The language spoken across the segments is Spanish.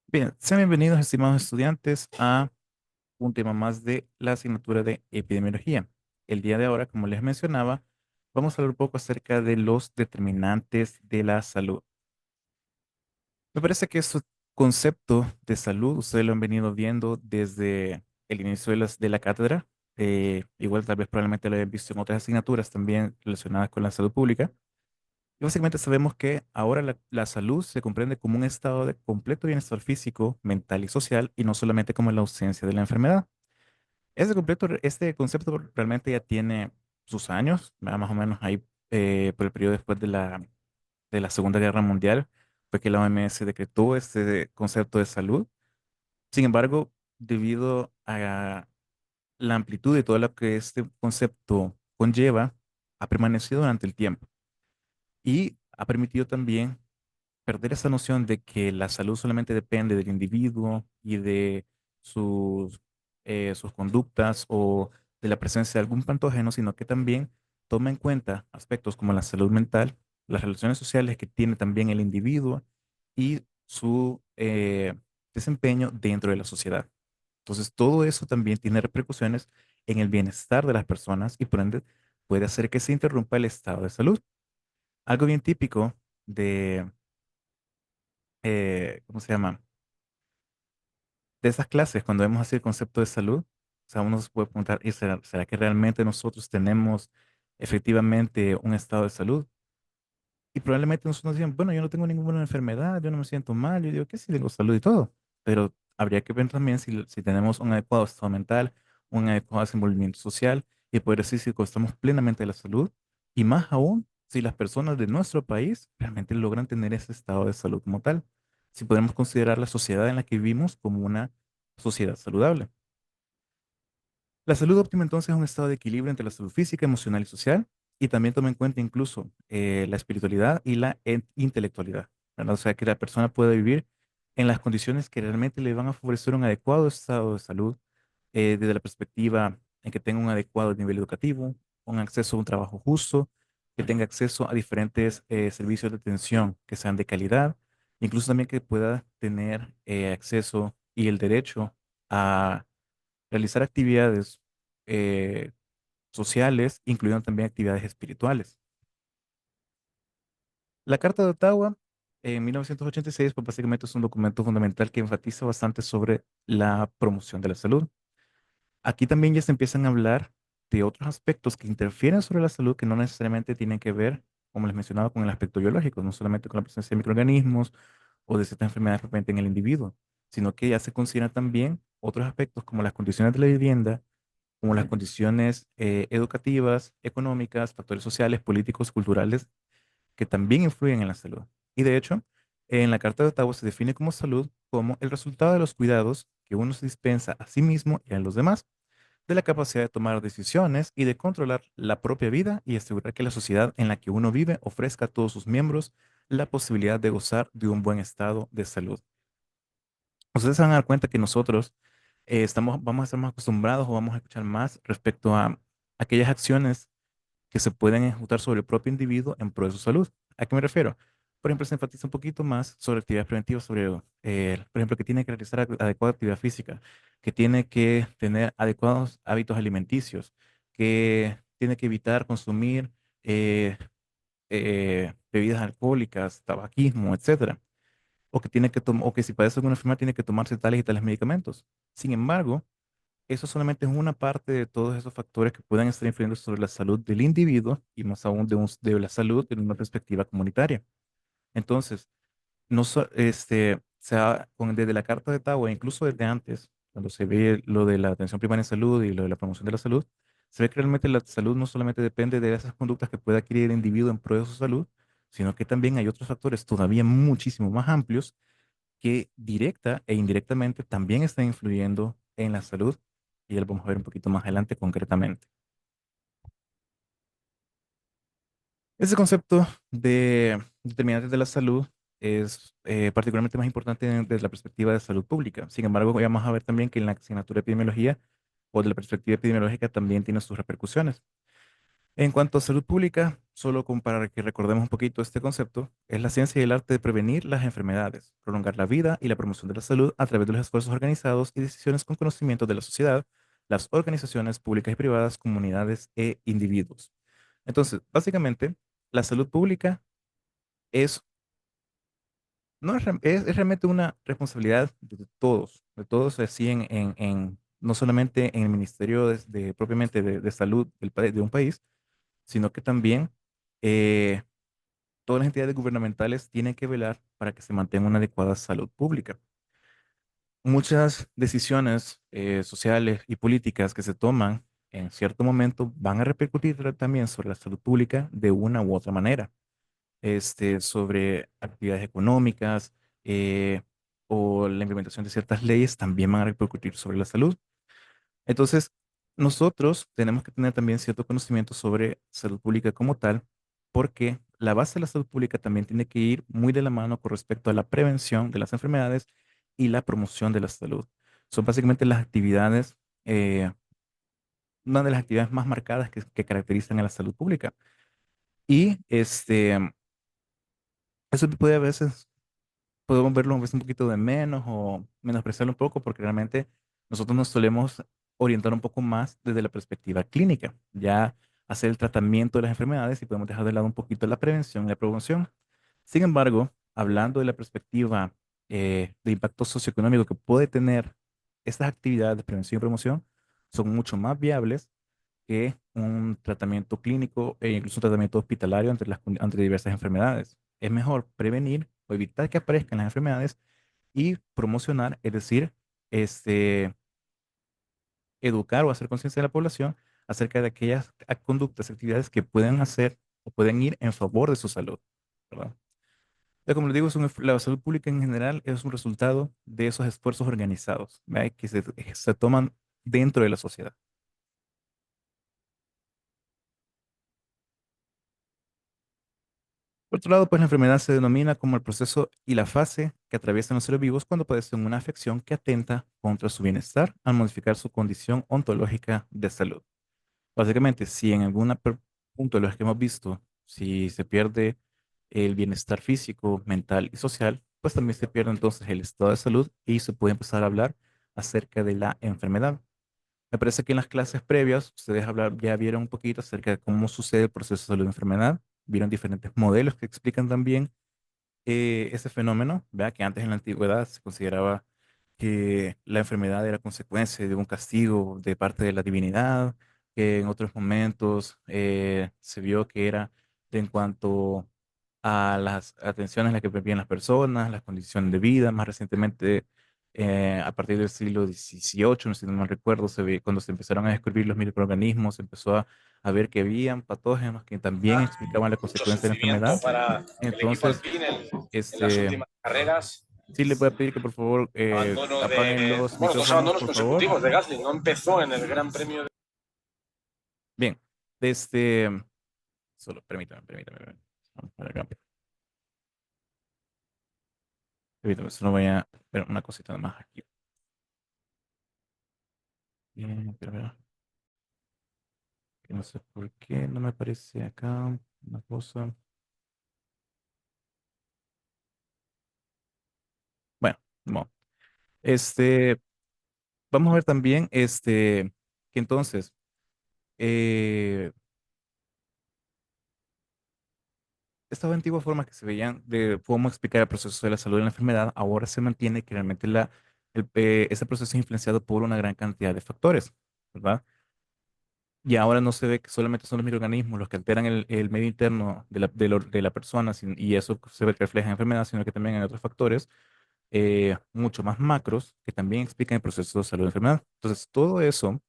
Bien, sean bienvenidos, estimados estudiantes, a un tema más de la asignatura de epidemiología. El día de ahora, como les mencionaba, vamos a hablar un poco acerca de los determinantes de la salud. Me parece que este concepto de salud, ustedes lo han venido viendo desde el inicio de la cátedra. Igual tal vez probablemente lo hayan visto en otras asignaturas también relacionadas con la salud pública. Y básicamente sabemos que ahora la salud se comprende como un estado de completo bienestar físico, mental y social, y no solamente como la ausencia de la enfermedad. Este concepto realmente ya tiene sus años, más o menos ahí por el periodo después de la Segunda Guerra Mundial, fue que la OMS decretó este concepto de salud. Sin embargo, debido a la amplitud de todo lo que este concepto conlleva, ha permanecido durante el tiempo y ha permitido también perder esa noción de que la salud solamente depende del individuo y de sus, sus conductas o de la presencia de algún patógeno, sino que también toma en cuenta aspectos como la salud mental, las relaciones sociales que tiene también el individuo y su desempeño dentro de la sociedad. Entonces, todo eso también tiene repercusiones en el bienestar de las personas y por ende puede hacer que se interrumpa el estado de salud. Algo bien típico de ¿cómo se llama? De esas clases, cuando vemos así el concepto de salud, o sea, uno se puede preguntar, ¿y será que realmente nosotros tenemos efectivamente un estado de salud? Y probablemente nosotros nos digan, bueno, yo no tengo ninguna enfermedad, yo no me siento mal, yo digo que sí tengo salud y todo, pero habría que ver también si tenemos un adecuado estado mental, un adecuado desenvolvimiento social y poder decir si gozamos plenamente de la salud y más aún si las personas de nuestro país realmente logran tener ese estado de salud como tal, si podemos considerar la sociedad en la que vivimos como una sociedad saludable. La salud óptima entonces es un estado de equilibrio entre la salud física, emocional y social, y también toma en cuenta incluso la espiritualidad y la intelectualidad, ¿verdad? O sea, que la persona pueda vivir en las condiciones que realmente le van a favorecer un adecuado estado de salud, desde la perspectiva en que tenga un adecuado nivel educativo, un acceso a un trabajo justo, que tenga acceso a diferentes servicios de atención que sean de calidad, incluso también que pueda tener acceso y el derecho a realizar actividades eh, sociales, incluyendo también actividades espirituales. La Carta de Ottawa en 1986, pues básicamente es un documento fundamental que enfatiza bastante sobre la promoción de la salud. Aquí también ya se empiezan a hablar de otros aspectos que interfieren sobre la salud que no necesariamente tienen que ver, como les mencionaba, con el aspecto biológico, no solamente con la presencia de microorganismos o de ciertas enfermedades propiamente en el individuo, sino que ya se consideran también otros aspectos como las condiciones de la vivienda, como las condiciones educativas, económicas, factores sociales, políticos, culturales, que también influyen en la salud. Y de hecho, en la Carta de Ottawa se define como salud como el resultado de los cuidados que uno se dispensa a sí mismo y a los demás, de la capacidad de tomar decisiones y de controlar la propia vida y asegurar que la sociedad en la que uno vive ofrezca a todos sus miembros la posibilidad de gozar de un buen estado de salud. Ustedes se van a dar cuenta que nosotros vamos a estar más acostumbrados o vamos a escuchar más respecto a aquellas acciones que se pueden ejecutar sobre el propio individuo en pro de su salud. ¿A qué me refiero? Por ejemplo, se enfatiza un poquito más sobre actividades preventivas, sobre, por ejemplo, que tiene que realizar adecuada actividad física, que tiene que tener adecuados hábitos alimenticios, que tiene que evitar consumir bebidas alcohólicas, tabaquismo, etcétera, o que tiene que o que si padece alguna enfermedad tiene que tomarse tales y tales medicamentos. Sin embargo, eso solamente es una parte de todos esos factores que pueden estar influyendo sobre la salud del individuo y más aún de la salud en una perspectiva comunitaria. Entonces, no desde la Carta de Ottawa, incluso desde antes, cuando se ve lo de la atención primaria en salud y lo de la promoción de la salud, se ve que realmente la salud no solamente depende de esas conductas que pueda adquirir el individuo en pro de su salud, sino que también hay otros factores todavía muchísimo más amplios que directa e indirectamente también están influyendo en la salud y ya lo vamos a ver un poquito más adelante concretamente. Ese concepto de determinantes de la salud es particularmente más importante desde la perspectiva de salud pública. Sin embargo, vamos a ver también que en la asignatura de epidemiología o de la perspectiva epidemiológica también tiene sus repercusiones. En cuanto a salud pública, solo como para que recordemos un poquito este concepto, es la ciencia y el arte de prevenir las enfermedades, prolongar la vida y la promoción de la salud a través de los esfuerzos organizados y decisiones con conocimiento de la sociedad, las organizaciones públicas y privadas, comunidades e individuos. Entonces, básicamente, la salud pública es, no es, es realmente una responsabilidad de todos así no solamente en el Ministerio propiamente de Salud de un país, sino que también eh, todas las entidades gubernamentales tienen que velar para que se mantenga una adecuada salud pública. Muchas decisiones sociales y políticas que se toman en cierto momento van a repercutir también sobre la salud pública de una u otra manera, sobre actividades económicas eh, o la implementación de ciertas leyes también van a repercutir sobre la salud. Entonces, nosotros tenemos que tener también cierto conocimiento sobre salud pública como tal, porque la base de la salud pública también tiene que ir muy de la mano con respecto a la prevención de las enfermedades y la promoción de la salud. Son básicamente las actividades, una de las actividades más marcadas que caracterizan a la salud pública. Y eso puede a veces podemos verlo a veces un poquito de menos o menospreciarlo un poco porque realmente nosotros nos solemos orientar un poco más desde la perspectiva clínica, ya hacer el tratamiento de las enfermedades y podemos dejar de lado un poquito la prevención y la promoción. Sin embargo, hablando de la perspectiva de impacto socioeconómico que puede tener estas actividades de prevención y promoción, son mucho más viables que un tratamiento clínico e incluso un tratamiento hospitalario ante diversas enfermedades. Es mejor prevenir o evitar que aparezcan las enfermedades y promocionar, es decir, este, educar o hacer conciencia de la población acerca de aquellas conductas, actividades que pueden hacer o pueden ir en favor de su salud, ¿verdad? Como les digo, la salud pública en general es un resultado de esos esfuerzos organizados, ¿verdad? Que se toman dentro de la sociedad. Por otro lado, pues la enfermedad se denomina como el proceso y la fase que atraviesan los seres vivos cuando padecen una afección que atenta contra su bienestar al modificar su condición ontológica de salud. Básicamente, si en algún punto de los que hemos visto, si se pierde el bienestar físico, mental y social, pues también se pierde entonces el estado de salud y se puede empezar a hablar acerca de la enfermedad. Me parece que en las clases previas ya vieron un poquito acerca de cómo sucede el proceso de salud-enfermedad, vieron diferentes modelos que explican también ese fenómeno, vea que antes en la antigüedad se consideraba que la enfermedad era consecuencia de un castigo de parte de la divinidad, que en otros momentos se vio que era en cuanto a las atenciones en las que vivían las personas, las condiciones de vida. Más recientemente, a partir del siglo XVIII, no sé si no mal recuerdo, cuando se empezaron a descubrir los microorganismos, se empezó a ver que habían patógenos que también explicaban la Mucho consecuencia de la sufrimiento enfermedad. para el equipo Entonces, alpine en las este, últimas carreras. sí le voy a pedir que por favor Abandono apaguen de, los bueno, dos micrófonos, abandonos por favor. consecutivos de Gasly. No empezó en el Gran Premio de... Bien, solo permítame. Vamos para acá. Permítame, solo voy a ver una cosita más aquí. Bien, que no sé por qué no me aparece acá una cosa. Bueno, no. Este, vamos a ver también, que entonces, eh, estas antiguas formas que se veían de cómo explicar el proceso de la salud y la enfermedad, ahora se mantiene que realmente ese proceso es influenciado por una gran cantidad de factores, ¿verdad? Y ahora no se ve que solamente son los microorganismos los que alteran el medio interno de la persona y eso se ve que refleja en enfermedad, sino que también hay otros factores mucho más macros que también explican el proceso de salud y enfermedad. Entonces, todo eso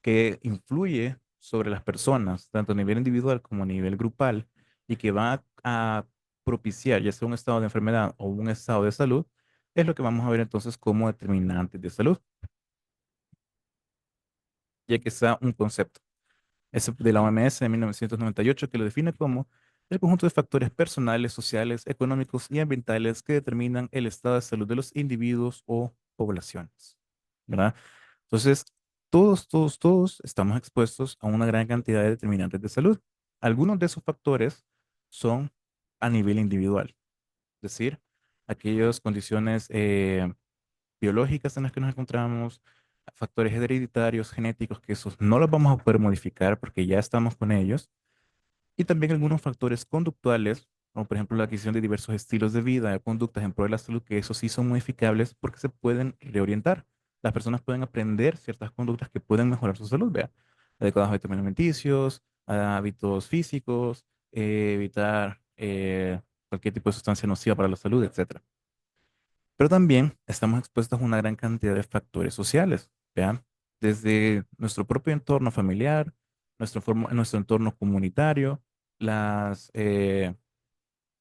que influye sobre las personas, tanto a nivel individual como a nivel grupal, y que va a propiciar ya sea un estado de enfermedad o un estado de salud, es lo que vamos a ver entonces como determinantes de salud, ya que está un concepto. Es de la OMS de 1998 que lo define como el conjunto de factores personales, sociales, económicos y ambientales que determinan el estado de salud de los individuos o poblaciones, ¿verdad? Entonces, todos estamos expuestos a una gran cantidad de determinantes de salud. Algunos de esos factores son a nivel individual, es decir, aquellas condiciones biológicas en las que nos encontramos, factores hereditarios, genéticos, que esos no los vamos a poder modificar porque ya estamos con ellos, y también algunos factores conductuales, como por ejemplo la adquisición de diversos estilos de vida, conductas en pro de la salud, que esos sí son modificables porque se pueden reorientar. Las personas pueden aprender ciertas conductas que pueden mejorar su salud, vea, adecuados hábitos alimenticios, hábitos físicos, evitar cualquier tipo de sustancia nociva para la salud, etcétera. Pero también estamos expuestos a una gran cantidad de factores sociales, ¿vean? Desde nuestro propio entorno familiar, nuestro entorno comunitario, las,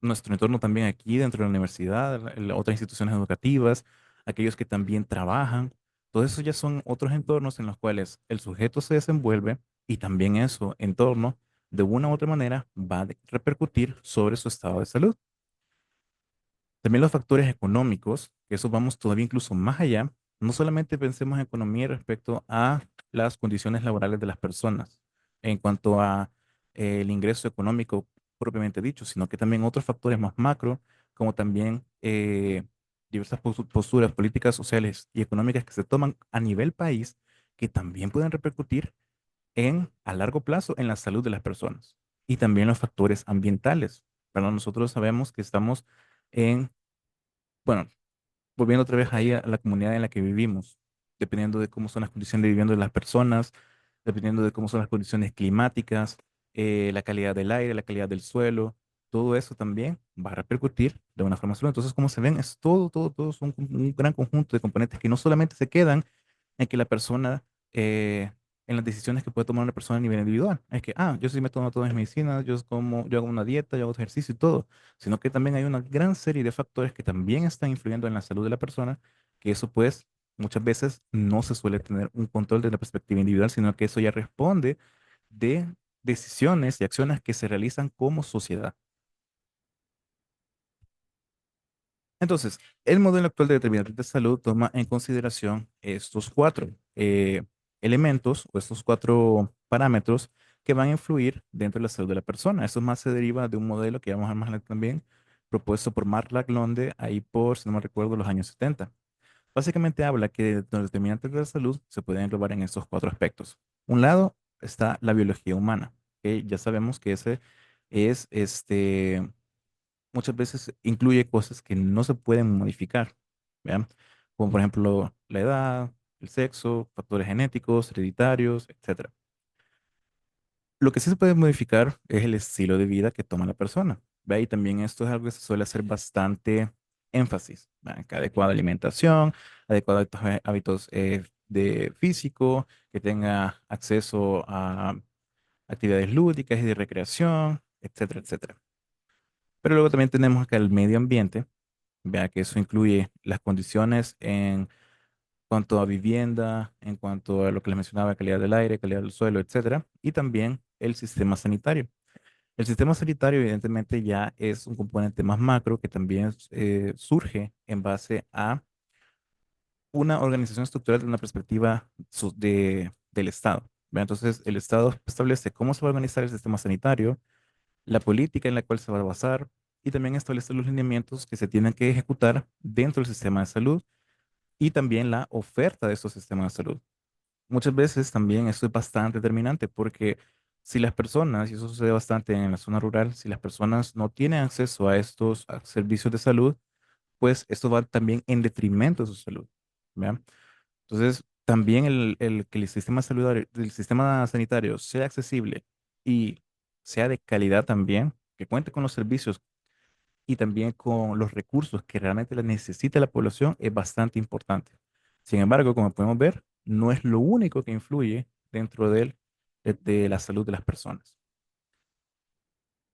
nuestro entorno también aquí dentro de la universidad, otras instituciones educativas, aquellos que también trabajan. Todo eso ya son otros entornos en los cuales el sujeto se desenvuelve y también eso, entorno, de una u otra manera, va a repercutir sobre su estado de salud. También los factores económicos, que eso vamos todavía incluso más allá. No solamente pensemos en economía respecto a las condiciones laborales de las personas en cuanto a el ingreso económico propiamente dicho, sino que también otros factores más macro, como también diversas posturas políticas, sociales y económicas que se toman a nivel país, que también pueden repercutir a largo plazo en la salud de las personas. Y también los factores ambientales. Pero nosotros sabemos que estamos en, bueno, volviendo otra vez ahí a la comunidad en la que vivimos, dependiendo de cómo son las condiciones de vivienda de las personas, dependiendo de cómo son las condiciones climáticas, la calidad del aire, la calidad del suelo, todo eso también va a repercutir de una forma sola. Entonces, como se ven, es todo es un gran conjunto de componentes que no solamente se quedan en que la persona, en las decisiones que puede tomar una persona a nivel individual. Es que, yo sí me tomo todas mis medicinas, yo hago una dieta, yo hago ejercicio y todo, sino que también hay una gran serie de factores que también están influyendo en la salud de la persona, que eso pues muchas veces no se suele tener un control de la perspectiva individual, sino que eso ya responde de decisiones y acciones que se realizan como sociedad. Entonces, el modelo actual de determinantes de salud toma en consideración estos cuatro elementos o estos cuatro parámetros que van a influir dentro de la salud de la persona. Eso más se deriva de un modelo que vamos a ver más adelante también, propuesto por Mark Laglonde ahí por, si no me recuerdo, los años 70. Básicamente habla que los determinantes de la salud se pueden englobar en estos cuatro aspectos. Un lado está la biología humana, que ya sabemos que ese es muchas veces incluye cosas que no se pueden modificar, ¿vean? Como por ejemplo la edad, el sexo, factores genéticos, hereditarios, etcétera. Lo que sí se puede modificar es el estilo de vida que toma la persona, ¿ve? Y también esto es algo que se suele hacer bastante énfasis, ¿vean? Que adecuada alimentación, adecuados hábitos de físico, que tenga acceso a actividades lúdicas y de recreación, etcétera, etcétera. Pero luego también tenemos acá el medio ambiente. Vea que eso incluye las condiciones en cuanto a vivienda, en cuanto a lo que les mencionaba, calidad del aire, calidad del suelo, etcétera, y también el sistema sanitario. El sistema sanitario, evidentemente, ya es un componente más macro que también surge en base a una organización estructural de una perspectiva del Estado. ¿Vea? Entonces, el Estado establece cómo se va a organizar el sistema sanitario, la política en la cual se va a basar y también establece los lineamientos que se tienen que ejecutar dentro del sistema de salud y también la oferta de estos sistemas de salud. Muchas veces también esto es bastante determinante porque si las personas, y eso sucede bastante en la zona rural, si las personas no tienen acceso a estos servicios de salud, pues esto va también en detrimento de su salud. ¿Vean? Entonces, también que el sistema sanitario sea accesible y sea de calidad también, que cuente con los servicios y también con los recursos que realmente la necesita la población es bastante importante. Sin embargo, como podemos ver, no es lo único que influye dentro de la salud de las personas.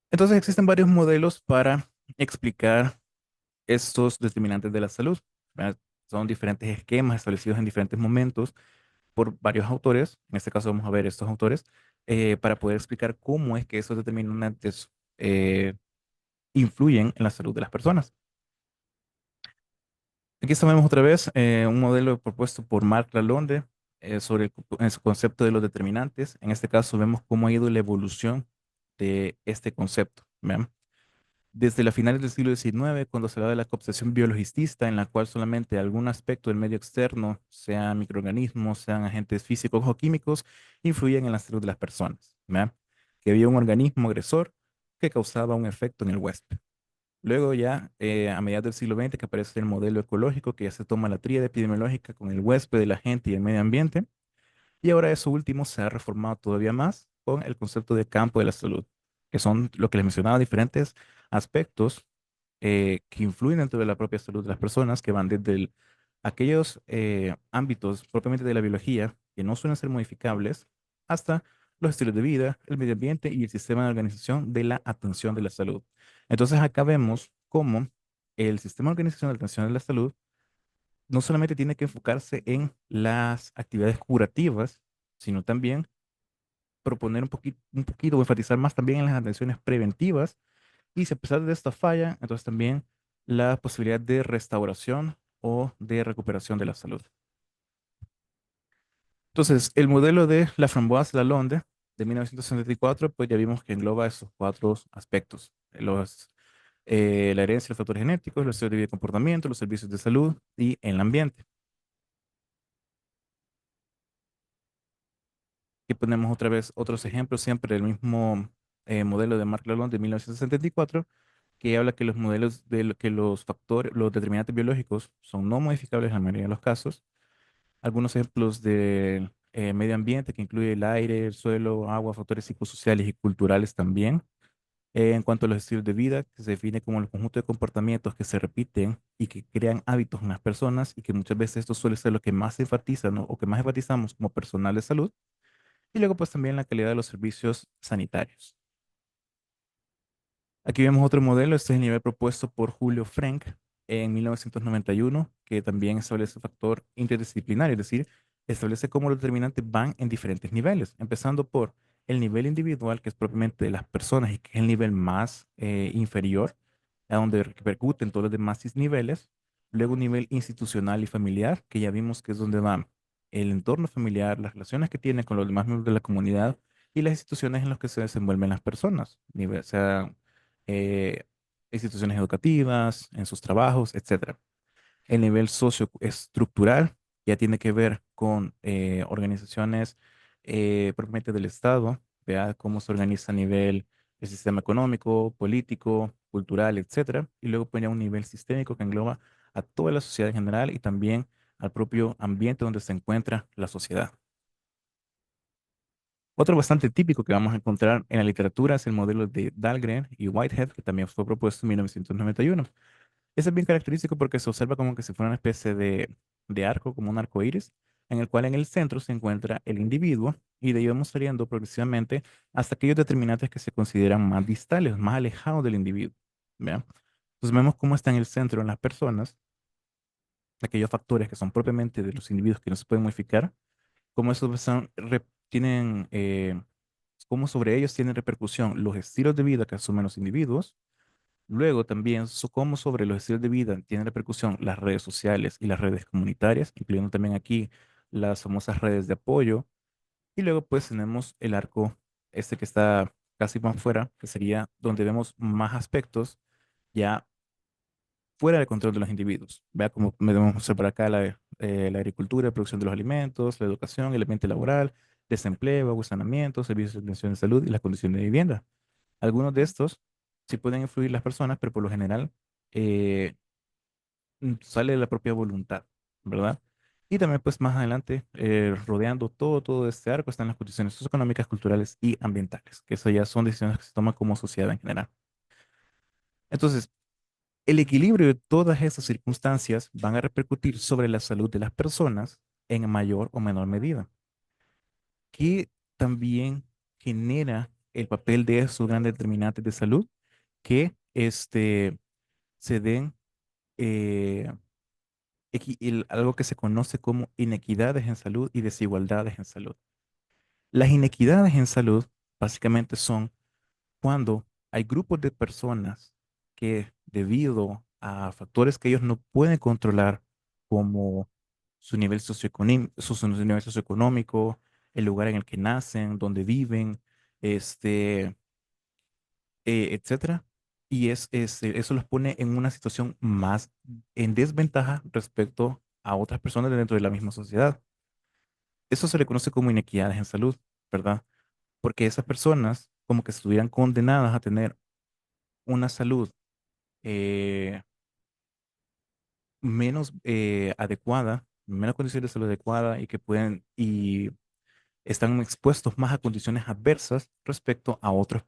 Entonces existen varios modelos para explicar estos determinantes de la salud, ¿verdad? Son diferentes esquemas establecidos en diferentes momentos por varios autores. En este caso vamos a ver estos autores para poder explicar cómo es que esos determinantes influyen en la salud de las personas. Aquí estamos otra vez un modelo propuesto por Mark Lalonde sobre el concepto de los determinantes. En este caso vemos cómo ha ido la evolución de este concepto. ¿Vean? Desde las finales del siglo XIX, cuando se habla de la cooptación biologicista, en la cual solamente algún aspecto del medio externo, sean microorganismos, sean agentes físicos o químicos, influyen en la salud de las personas. ¿Vean? Que había un organismo agresor que causaba un efecto en el huésped. Luego ya, a mediados del siglo XX, que aparece el modelo ecológico, que ya se toma la tríada epidemiológica con el huésped, la gente y el medio ambiente. Y ahora eso último se ha reformado todavía más con el concepto de campo de la salud, que son lo que les mencionaba, diferentes aspectos que influyen dentro de la propia salud de las personas, que van desde aquellos ámbitos propiamente de la biología, que no suelen ser modificables, hasta los estilos de vida, el medio ambiente y el sistema de organización de la atención de la salud. Entonces acá vemos cómo el sistema de organización de la atención de la salud no solamente tiene que enfocarse en las actividades curativas, sino también proponer un poquito o enfatizar más también en las atenciones preventivas. Y si a pesar de esta falla, entonces también la posibilidad de restauración o de recuperación de la salud. Entonces, el modelo de la Framboise Lalonde de 1964, pues ya vimos que engloba esos cuatro aspectos: la herencia, los factores genéticos, los estilos de vida y comportamiento, los servicios de salud y el ambiente. Aquí ponemos otra vez otros ejemplos, siempre del mismo modelo de Marc Lalonde de 1974, que habla que los modelos que los factores, los determinantes biológicos son no modificables en la mayoría de los casos. Algunos ejemplos del medio ambiente, que incluye el aire, el suelo, agua, factores psicosociales y culturales también. En cuanto a los estilos de vida, que se define como el conjunto de comportamientos que se repiten y que crean hábitos en las personas, y que muchas veces esto suele ser lo que más se enfatiza, ¿no? O que más enfatizamos como personal de salud. Y luego pues también la calidad de los servicios sanitarios. Aquí vemos otro modelo. Este es el nivel propuesto por Julio Frenk en 1991, que también establece un factor interdisciplinario, es decir, establece cómo los determinantes van en diferentes niveles, empezando por el nivel individual, que es propiamente de las personas y que es el nivel más inferior, a donde repercuten todos los demás niveles. Luego un nivel institucional y familiar, que ya vimos que es donde va el entorno familiar, las relaciones que tiene con los demás miembros de la comunidad y las instituciones en las que se desenvuelven las personas, sea eh, instituciones educativas, en sus trabajos, etcétera. El nivel socioestructural ya tiene que ver con organizaciones propiamente del Estado, vea cómo se organiza a nivel el sistema económico, político, cultural, etcétera. Y luego pone un nivel sistémico que engloba a toda la sociedad en general y también al propio ambiente donde se encuentra la sociedad. Otro bastante típico que vamos a encontrar en la literatura es el modelo de Dahlgren y Whitehead, que también fue propuesto en 1991. Ese es bien característico porque se observa como que si fuera una especie de arco, como un arco iris, en el cual en el centro se encuentra el individuo y de ahí vamos saliendo progresivamente hasta aquellos determinantes que se consideran más distales, más alejados del individuo. ¿Vean? Entonces vemos cómo está en el centro en las personas, aquellos factores que son propiamente de los individuos que no se pueden modificar, cómo esos tienen, cómo sobre ellos tienen repercusión los estilos de vida que asumen los individuos. Luego también cómo sobre los estilos de vida tienen repercusión las redes sociales y las redes comunitarias, incluyendo también aquí las famosas redes de apoyo. Y luego pues tenemos el arco este que está casi más fuera, que sería donde vemos más aspectos ya fuera del control de los individuos. Vea cómo debemos observar acá la agricultura, la producción de los alimentos, la educación, el ambiente laboral, desempleo, aguasanamiento, servicios de atención de salud y las condiciones de vivienda. Algunos de estos sí pueden influir las personas, pero por lo general eh, sale de la propia voluntad, ¿verdad? Y también pues más adelante, rodeando todo este arco, están las condiciones socioeconómicas, culturales y ambientales, que eso ya son decisiones que se toman como sociedad en general. Entonces, el equilibrio de todas esas circunstancias van a repercutir sobre la salud de las personas en mayor o menor medida, que también genera el papel de esos grandes determinantes de salud que se den eh, algo que se conoce como inequidades en salud y desigualdades en salud. Las inequidades en salud básicamente son cuando hay grupos de personas que debido a factores que ellos no pueden controlar, como su nivel su nivel socioeconómico, el lugar en el que nacen, donde viven, este, etcétera. Y eso los pone en una situación más en desventaja respecto a otras personas dentro de la misma sociedad. Eso se le conoce como inequidades en salud, ¿verdad? Porque esas personas como que estuvieran condenadas a tener una salud eh, menos adecuada, menos condiciones de salud adecuada y que pueden y están expuestos más a condiciones adversas respecto a a otros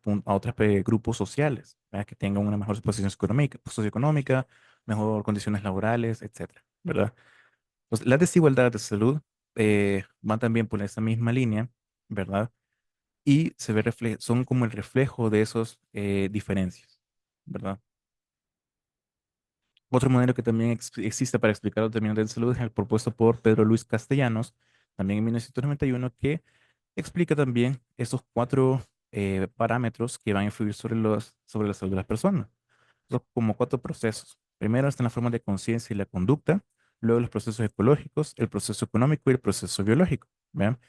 grupos sociales, ¿verdad? Que tengan una mejor posición socioeconómica, mejor condiciones laborales, etcétera, ¿verdad? Entonces, las desigualdades de salud van también por esa misma línea, ¿verdad? Y son como el reflejo de esas diferencias, ¿verdad? Otro modelo que también existe para explicar los determinantes de salud es el propuesto por Pedro Luis Castellanos, también en 1991, que explica también esos cuatro parámetros que van a influir sobre la salud de las personas. Son como cuatro procesos. Primero están las formas de conciencia y la conducta, luego los procesos ecológicos, el proceso económico y el proceso biológico. ¿Vean?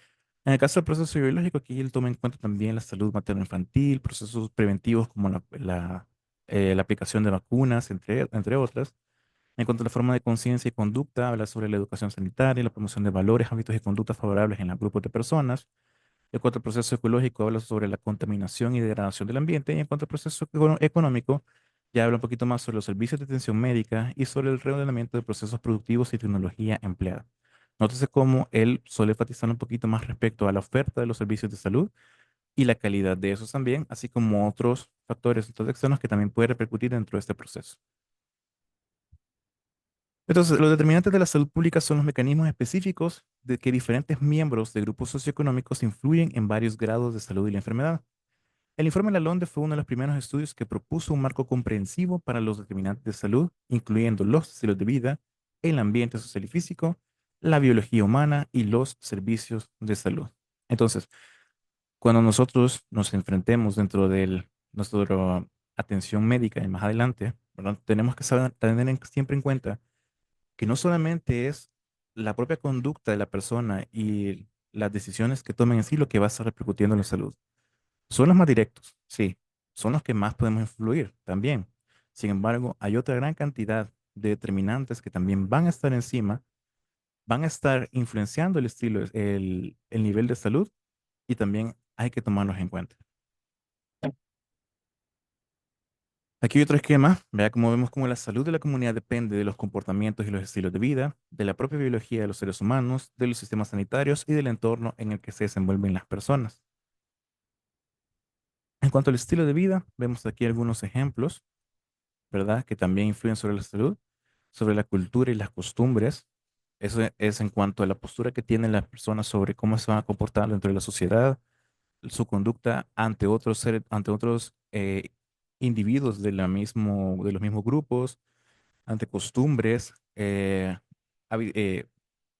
En el caso del proceso biológico, aquí él toma en cuenta también la salud materno-infantil, procesos preventivos como la aplicación de vacunas, entre otras. En cuanto a la forma de conciencia y conducta, habla sobre la educación sanitaria, la promoción de valores, hábitos y conductas favorables en los grupos de personas. En cuanto al proceso ecológico, habla sobre la contaminación y degradación del ambiente. Y en cuanto al proceso económico, ya habla un poquito más sobre los servicios de atención médica y sobre el reordenamiento de procesos productivos y tecnología empleada. Nótese cómo él suele enfatizar un poquito más respecto a la oferta de los servicios de salud y la calidad de esos también, así como otros factores externos que también pueden repercutir dentro de este proceso. Entonces, los determinantes de la salud pública son los mecanismos específicos de que diferentes miembros de grupos socioeconómicos influyen en varios grados de salud y la enfermedad. El informe Lalonde fue uno de los primeros estudios que propuso un marco comprensivo para los determinantes de salud, incluyendo los estilos de vida, el ambiente social y físico, la biología humana y los servicios de salud. Entonces, cuando nosotros nos enfrentemos dentro de nuestra atención médica y más adelante, ¿verdad? Tenemos que saber, siempre en cuenta que no solamente es la propia conducta de la persona y las decisiones que tomen en sí lo que va a estar repercutiendo en la salud. Son los más directos, sí, son los que más podemos influir también. Sin embargo, hay otra gran cantidad de determinantes que también van a estar encima, van a estar influenciando el estilo, el nivel de salud y también hay que tomarlos en cuenta. Aquí hay otro esquema, vea cómo vemos cómo la salud de la comunidad depende de los comportamientos y los estilos de vida, de la propia biología de los seres humanos, de los sistemas sanitarios y del entorno en el que se desenvuelven las personas. En cuanto al estilo de vida, vemos aquí algunos ejemplos, ¿verdad? Que también influyen sobre la salud, sobre la cultura y las costumbres. Eso es en cuanto a la postura que tienen las personas sobre cómo se van a comportar dentro de la sociedad, su conducta ante otros seres, ante otros individuos de los mismos grupos, ante costumbres,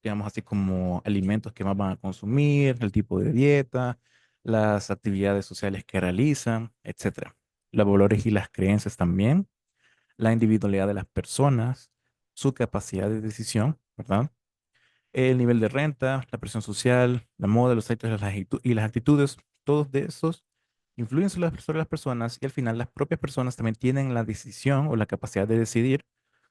digamos así como alimentos que más van a consumir, el tipo de dieta, las actividades sociales que realizan, etcétera. Los valores y las creencias también, la individualidad de las personas, su capacidad de decisión, ¿verdad? El nivel de renta, la presión social, la moda, los hábitos y las actitudes, todos de esos influyen sobre las personas y al final las propias personas también tienen la decisión o la capacidad de decidir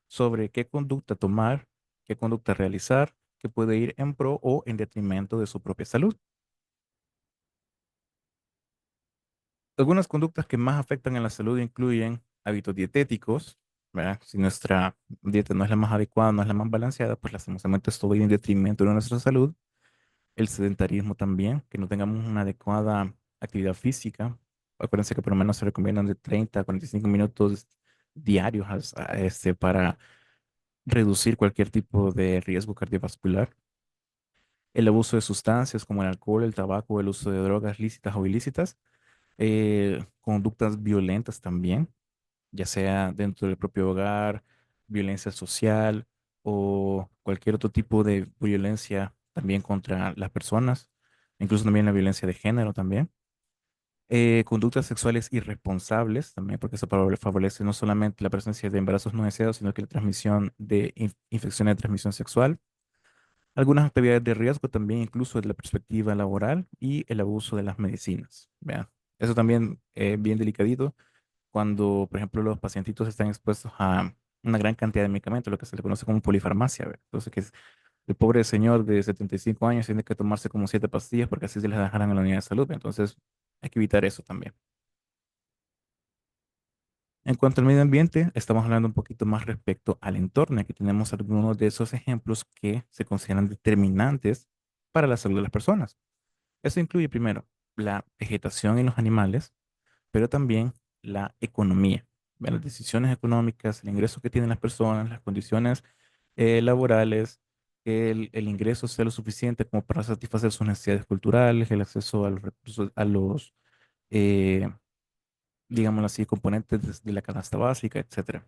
sobre qué conducta tomar, qué conducta realizar, que puede ir en pro o en detrimento de su propia salud. Algunas conductas que más afectan a la salud incluyen hábitos dietéticos, ¿verdad? Si nuestra dieta no es la más adecuada, no es la más balanceada, pues lastimosamente esto va a ir en detrimento de nuestra salud. El sedentarismo también, que no tengamos una adecuada actividad física. Acuérdense que por lo menos se recomiendan de 30 a 45 minutos diarios para reducir cualquier tipo de riesgo cardiovascular. El abuso de sustancias como el alcohol, el tabaco, el uso de drogas lícitas o ilícitas. Conductas violentas también, ya sea dentro del propio hogar, violencia social o cualquier otro tipo de violencia también contra las personas, incluso también la violencia de género también. Conductas sexuales irresponsables también, porque eso favorece no solamente la presencia de embarazos no deseados, sino que la transmisión de infecciones de transmisión sexual. Algunas actividades de riesgo también, incluso desde la perspectiva laboral y el abuso de las medicinas. Vean, eso también bien delicadito. cuando, por ejemplo, los pacientitos están expuestos a una gran cantidad de medicamentos, lo que se le conoce como polifarmacia, ¿verdad? Entonces, el pobre señor de 75 años tiene que tomarse como 7 pastillas porque así se les dejarán en la unidad de salud. Entonces, hay que evitar eso también. En cuanto al medio ambiente, estamos hablando un poquito más respecto al entorno. Aquí tenemos algunos de esos ejemplos que se consideran determinantes para la salud de las personas. Eso incluye primero la vegetación en los animales, pero también la economía. Las decisiones económicas, el ingreso que tienen las personas, las condiciones laborales, que el ingreso sea lo suficiente como para satisfacer sus necesidades culturales, el acceso a los recursos, a los, eh, digámoslo así, componentes de la canasta básica, etcétera.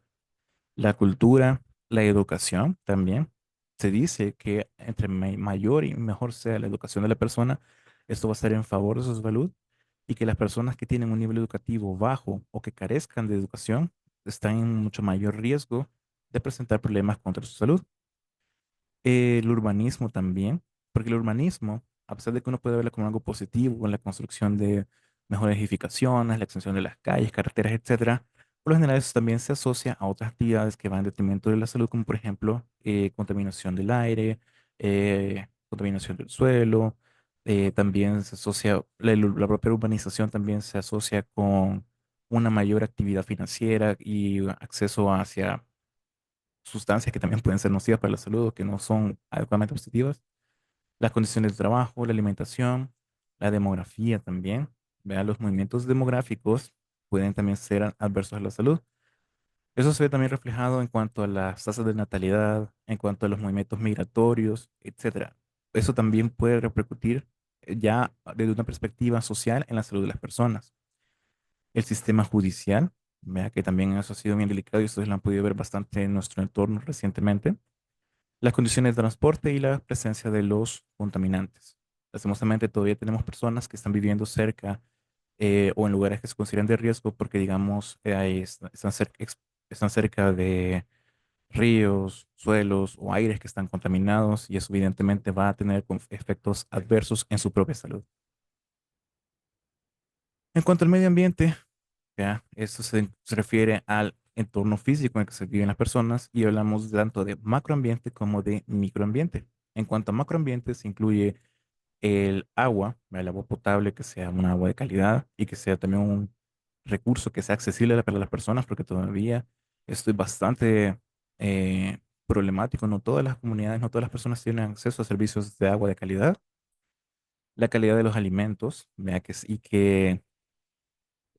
La cultura, la educación también. Se dice que entre mayor y mejor sea la educación de la persona, esto va a ser en favor de su salud y que las personas que tienen un nivel educativo bajo o que carezcan de educación están en mucho mayor riesgo de presentar problemas contra su salud. El urbanismo también, porque el urbanismo, a pesar de que uno puede verlo como algo positivo en la construcción de mejores edificaciones, la extensión de las calles, carreteras, etcétera, por lo general eso también se asocia a otras actividades que van en detrimento de la salud, como por ejemplo contaminación del aire, contaminación del suelo, también se asocia, la propia urbanización también se asocia con una mayor actividad financiera y acceso hacia sustancias que también pueden ser nocivas para la salud o que no son adecuadamente positivas, las condiciones de trabajo, la alimentación, la demografía también. Vean, los movimientos demográficos pueden también ser adversos a la salud. Eso se ve también reflejado en cuanto a las tasas de natalidad, en cuanto a los movimientos migratorios, etcétera. Eso también puede repercutir ya desde una perspectiva social en la salud de las personas. El sistema judicial, vea que también eso ha sido bien delicado y ustedes lo han podido ver bastante en nuestro entorno recientemente. Las condiciones de transporte y la presencia de los contaminantes. Lastimosamente todavía tenemos personas que están viviendo cerca o en lugares que se consideran de riesgo porque, digamos, están cerca de ríos, suelos o aires que están contaminados y eso evidentemente va a tener efectos adversos en su propia salud. En cuanto al medio ambiente, ya, esto se refiere al entorno físico en el que se viven las personas y hablamos tanto de macroambiente como de microambiente. En cuanto a macroambiente, se incluye el agua potable, que sea un agua de calidad y que sea también un recurso que sea accesible para las personas, porque todavía esto es bastante problemático. No todas las comunidades, no todas las personas tienen acceso a servicios de agua de calidad. La calidad de los alimentos, vea que, y que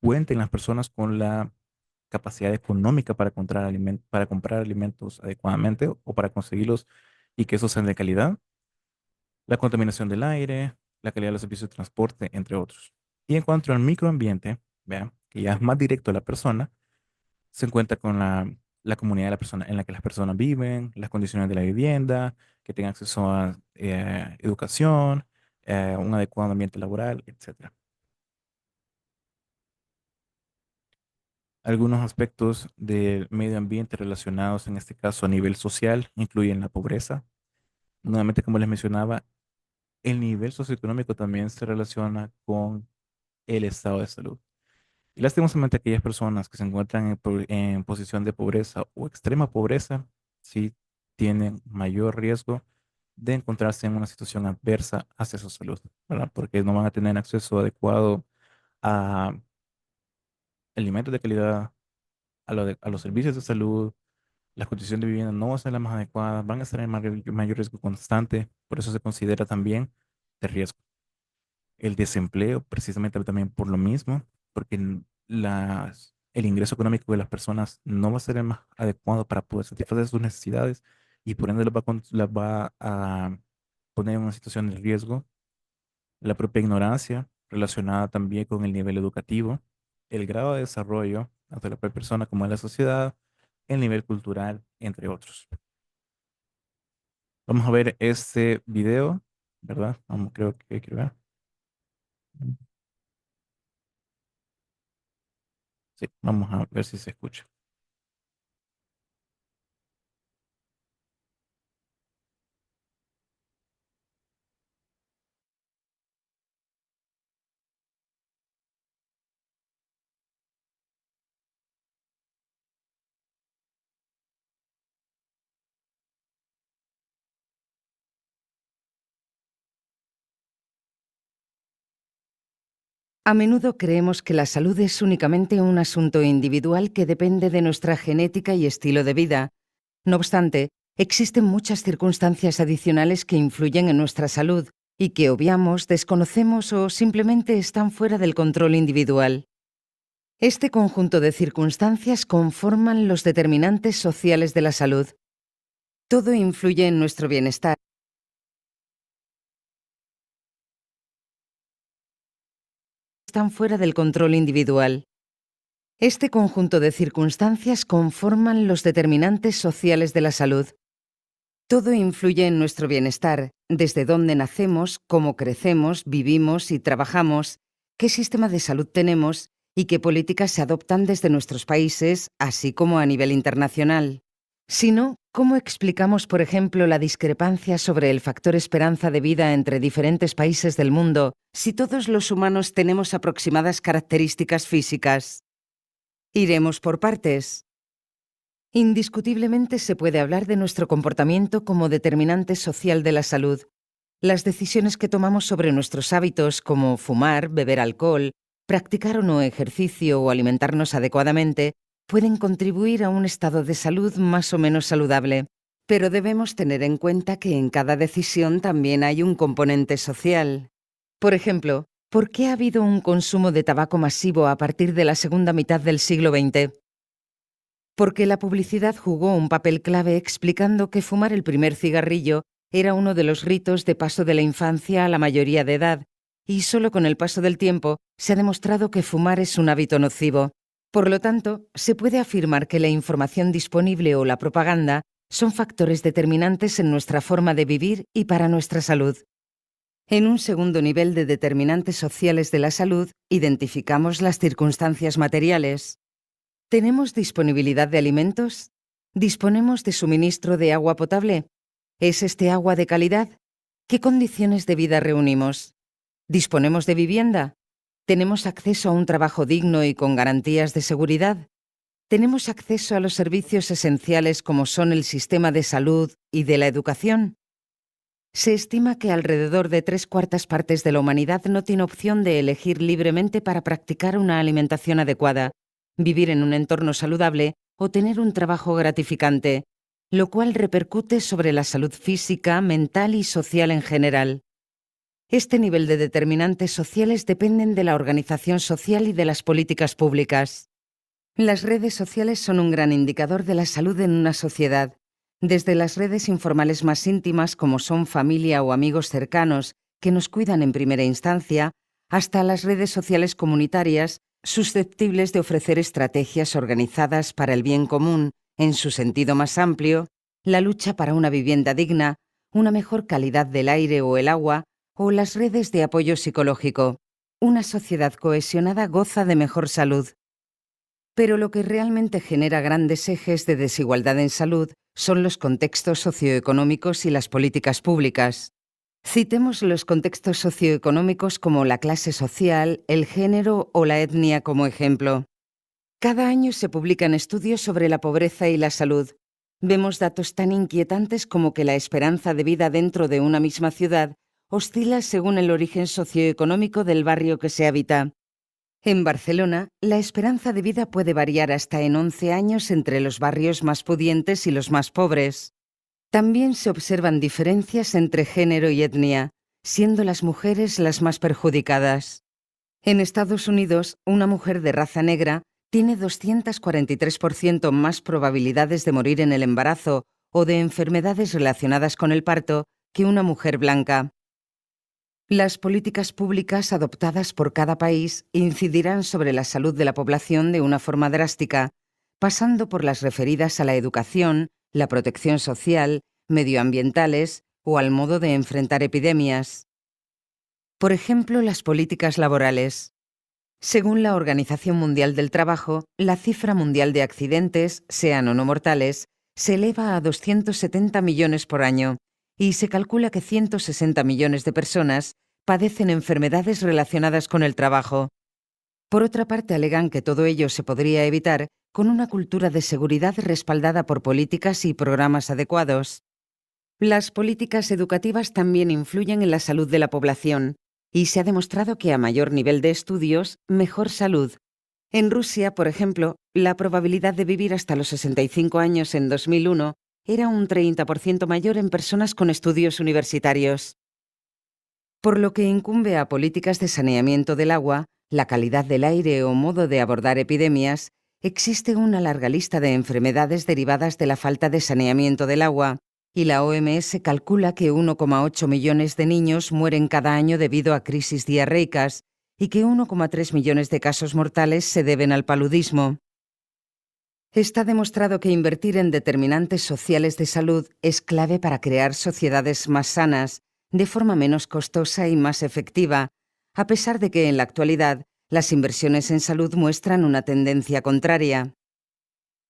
cuenten las personas con la capacidad económica para para comprar alimentos adecuadamente o para conseguirlos y que esos sean de calidad, la contaminación del aire, la calidad de los servicios de transporte, entre otros. Y en cuanto al microambiente, vean, que ya es más directo a la persona, se encuentra con la comunidad de la persona en la que las personas viven, las condiciones de la vivienda, que tengan acceso a educación, un adecuado ambiente laboral, etcétera. Algunos aspectos del medio ambiente relacionados en este caso a nivel social incluyen la pobreza. Nuevamente, como les mencionaba, el nivel socioeconómico también se relaciona con el estado de salud. Y lastimosamente aquellas personas que se encuentran en posición de pobreza o extrema pobreza, sí tienen mayor riesgo de encontrarse en una situación adversa hacia su salud, ¿verdad? Porque no van a tener acceso adecuado a alimentos de calidad, a los servicios de salud. Las condiciones de vivienda no van a ser las más adecuadas, van a estar en mayor riesgo constante, por eso se considera también de riesgo. El desempleo, precisamente también por lo mismo, porque el ingreso económico de las personas no va a ser el más adecuado para poder satisfacer sus necesidades y por ende las va a poner en una situación de riesgo. La propia ignorancia relacionada también con el nivel educativo, el grado de desarrollo, tanto de la propia persona como de la sociedad, el nivel cultural, entre otros. Vamos a ver este video, ¿verdad? Vamos, creo que hay que ver. Sí, vamos a ver si se escucha. A menudo creemos que la salud es únicamente un asunto individual que depende de nuestra genética y estilo de vida. No obstante, existen muchas circunstancias adicionales que influyen en nuestra salud y que obviamos, desconocemos o simplemente están fuera del control individual. Este conjunto de circunstancias conforman los determinantes sociales de la salud. Todo influye en nuestro bienestar. Están fuera del control individual. Este conjunto de circunstancias conforman los determinantes sociales de la salud. Todo influye en nuestro bienestar, desde dónde nacemos, cómo crecemos, vivimos y trabajamos, qué sistema de salud tenemos y qué políticas se adoptan desde nuestros países, así como a nivel internacional. Si no, ¿cómo explicamos, por ejemplo, la discrepancia sobre el factor esperanza de vida entre diferentes países del mundo si todos los humanos tenemos aproximadas características físicas? Iremos por partes. Indiscutiblemente se puede hablar de nuestro comportamiento como determinante social de la salud. Las decisiones que tomamos sobre nuestros hábitos, como fumar, beber alcohol, practicar o no ejercicio o alimentarnos adecuadamente, pueden contribuir a un estado de salud más o menos saludable. Pero debemos tener en cuenta que en cada decisión también hay un componente social. Por ejemplo, ¿por qué ha habido un consumo de tabaco masivo a partir de la segunda mitad del siglo XX? Porque la publicidad jugó un papel clave explicando que fumar el primer cigarrillo era uno de los ritos de paso de la infancia a la mayoría de edad, y solo con el paso del tiempo se ha demostrado que fumar es un hábito nocivo. Por lo tanto, se puede afirmar que la información disponible o la propaganda son factores determinantes en nuestra forma de vivir y para nuestra salud. En un segundo nivel de determinantes sociales de la salud, identificamos las circunstancias materiales. ¿Tenemos disponibilidad de alimentos? ¿Disponemos de suministro de agua potable? ¿Es este agua de calidad? ¿Qué condiciones de vida reunimos? ¿Disponemos de vivienda? ¿Tenemos acceso a un trabajo digno y con garantías de seguridad? ¿Tenemos acceso a los servicios esenciales como son el sistema de salud y de la educación? Se estima que alrededor de 3/4 partes de la humanidad no tiene opción de elegir libremente para practicar una alimentación adecuada, vivir en un entorno saludable o tener un trabajo gratificante, lo cual repercute sobre la salud física, mental y social en general. Este nivel de determinantes sociales dependen de la organización social y de las políticas públicas. Las redes sociales son un gran indicador de la salud en una sociedad. Desde las redes informales más íntimas, como son familia o amigos cercanos que nos cuidan en primera instancia, hasta las redes sociales comunitarias, susceptibles de ofrecer estrategias organizadas para el bien común, en su sentido más amplio, la lucha para una vivienda digna, una mejor calidad del aire o el agua, o las redes de apoyo psicológico. Una sociedad cohesionada goza de mejor salud. Pero lo que realmente genera grandes ejes de desigualdad en salud son los contextos socioeconómicos y las políticas públicas. Citemos los contextos socioeconómicos como la clase social, el género o la etnia como ejemplo. Cada año se publican estudios sobre la pobreza y la salud. Vemos datos tan inquietantes como que la esperanza de vida dentro de una misma ciudad oscila según el origen socioeconómico del barrio que se habita. En Barcelona, la esperanza de vida puede variar hasta en 11 años entre los barrios más pudientes y los más pobres. También se observan diferencias entre género y etnia, siendo las mujeres las más perjudicadas. En Estados Unidos, una mujer de raza negra tiene 243% más probabilidades de morir en el embarazo o de enfermedades relacionadas con el parto que una mujer blanca. Las políticas públicas adoptadas por cada país incidirán sobre la salud de la población de una forma drástica, pasando por las referidas a la educación, la protección social, medioambientales o al modo de enfrentar epidemias. Por ejemplo, las políticas laborales. Según la Organización Mundial del Trabajo, la cifra mundial de accidentes, sean o no mortales, se eleva a 270 millones por año, y se calcula que 160 millones de personas padecen enfermedades relacionadas con el trabajo. Por otra parte, alegan que todo ello se podría evitar con una cultura de seguridad respaldada por políticas y programas adecuados. Las políticas educativas también influyen en la salud de la población. y se ha demostrado que a mayor nivel de estudios, mejor salud. En Rusia, por ejemplo, la probabilidad de vivir hasta los 65 años en 2001 era un 30% mayor en personas con estudios universitarios. Por lo que incumbe a políticas de saneamiento del agua, la calidad del aire o modo de abordar epidemias, existe una larga lista de enfermedades derivadas de la falta de saneamiento del agua, y la OMS calcula que 1,8 millones de niños mueren cada año debido a crisis diarreicas y que 1,3 millones de casos mortales se deben al paludismo. Está demostrado que invertir en determinantes sociales de salud es clave para crear sociedades más sanas, de forma menos costosa y más efectiva, a pesar de que en la actualidad las inversiones en salud muestran una tendencia contraria.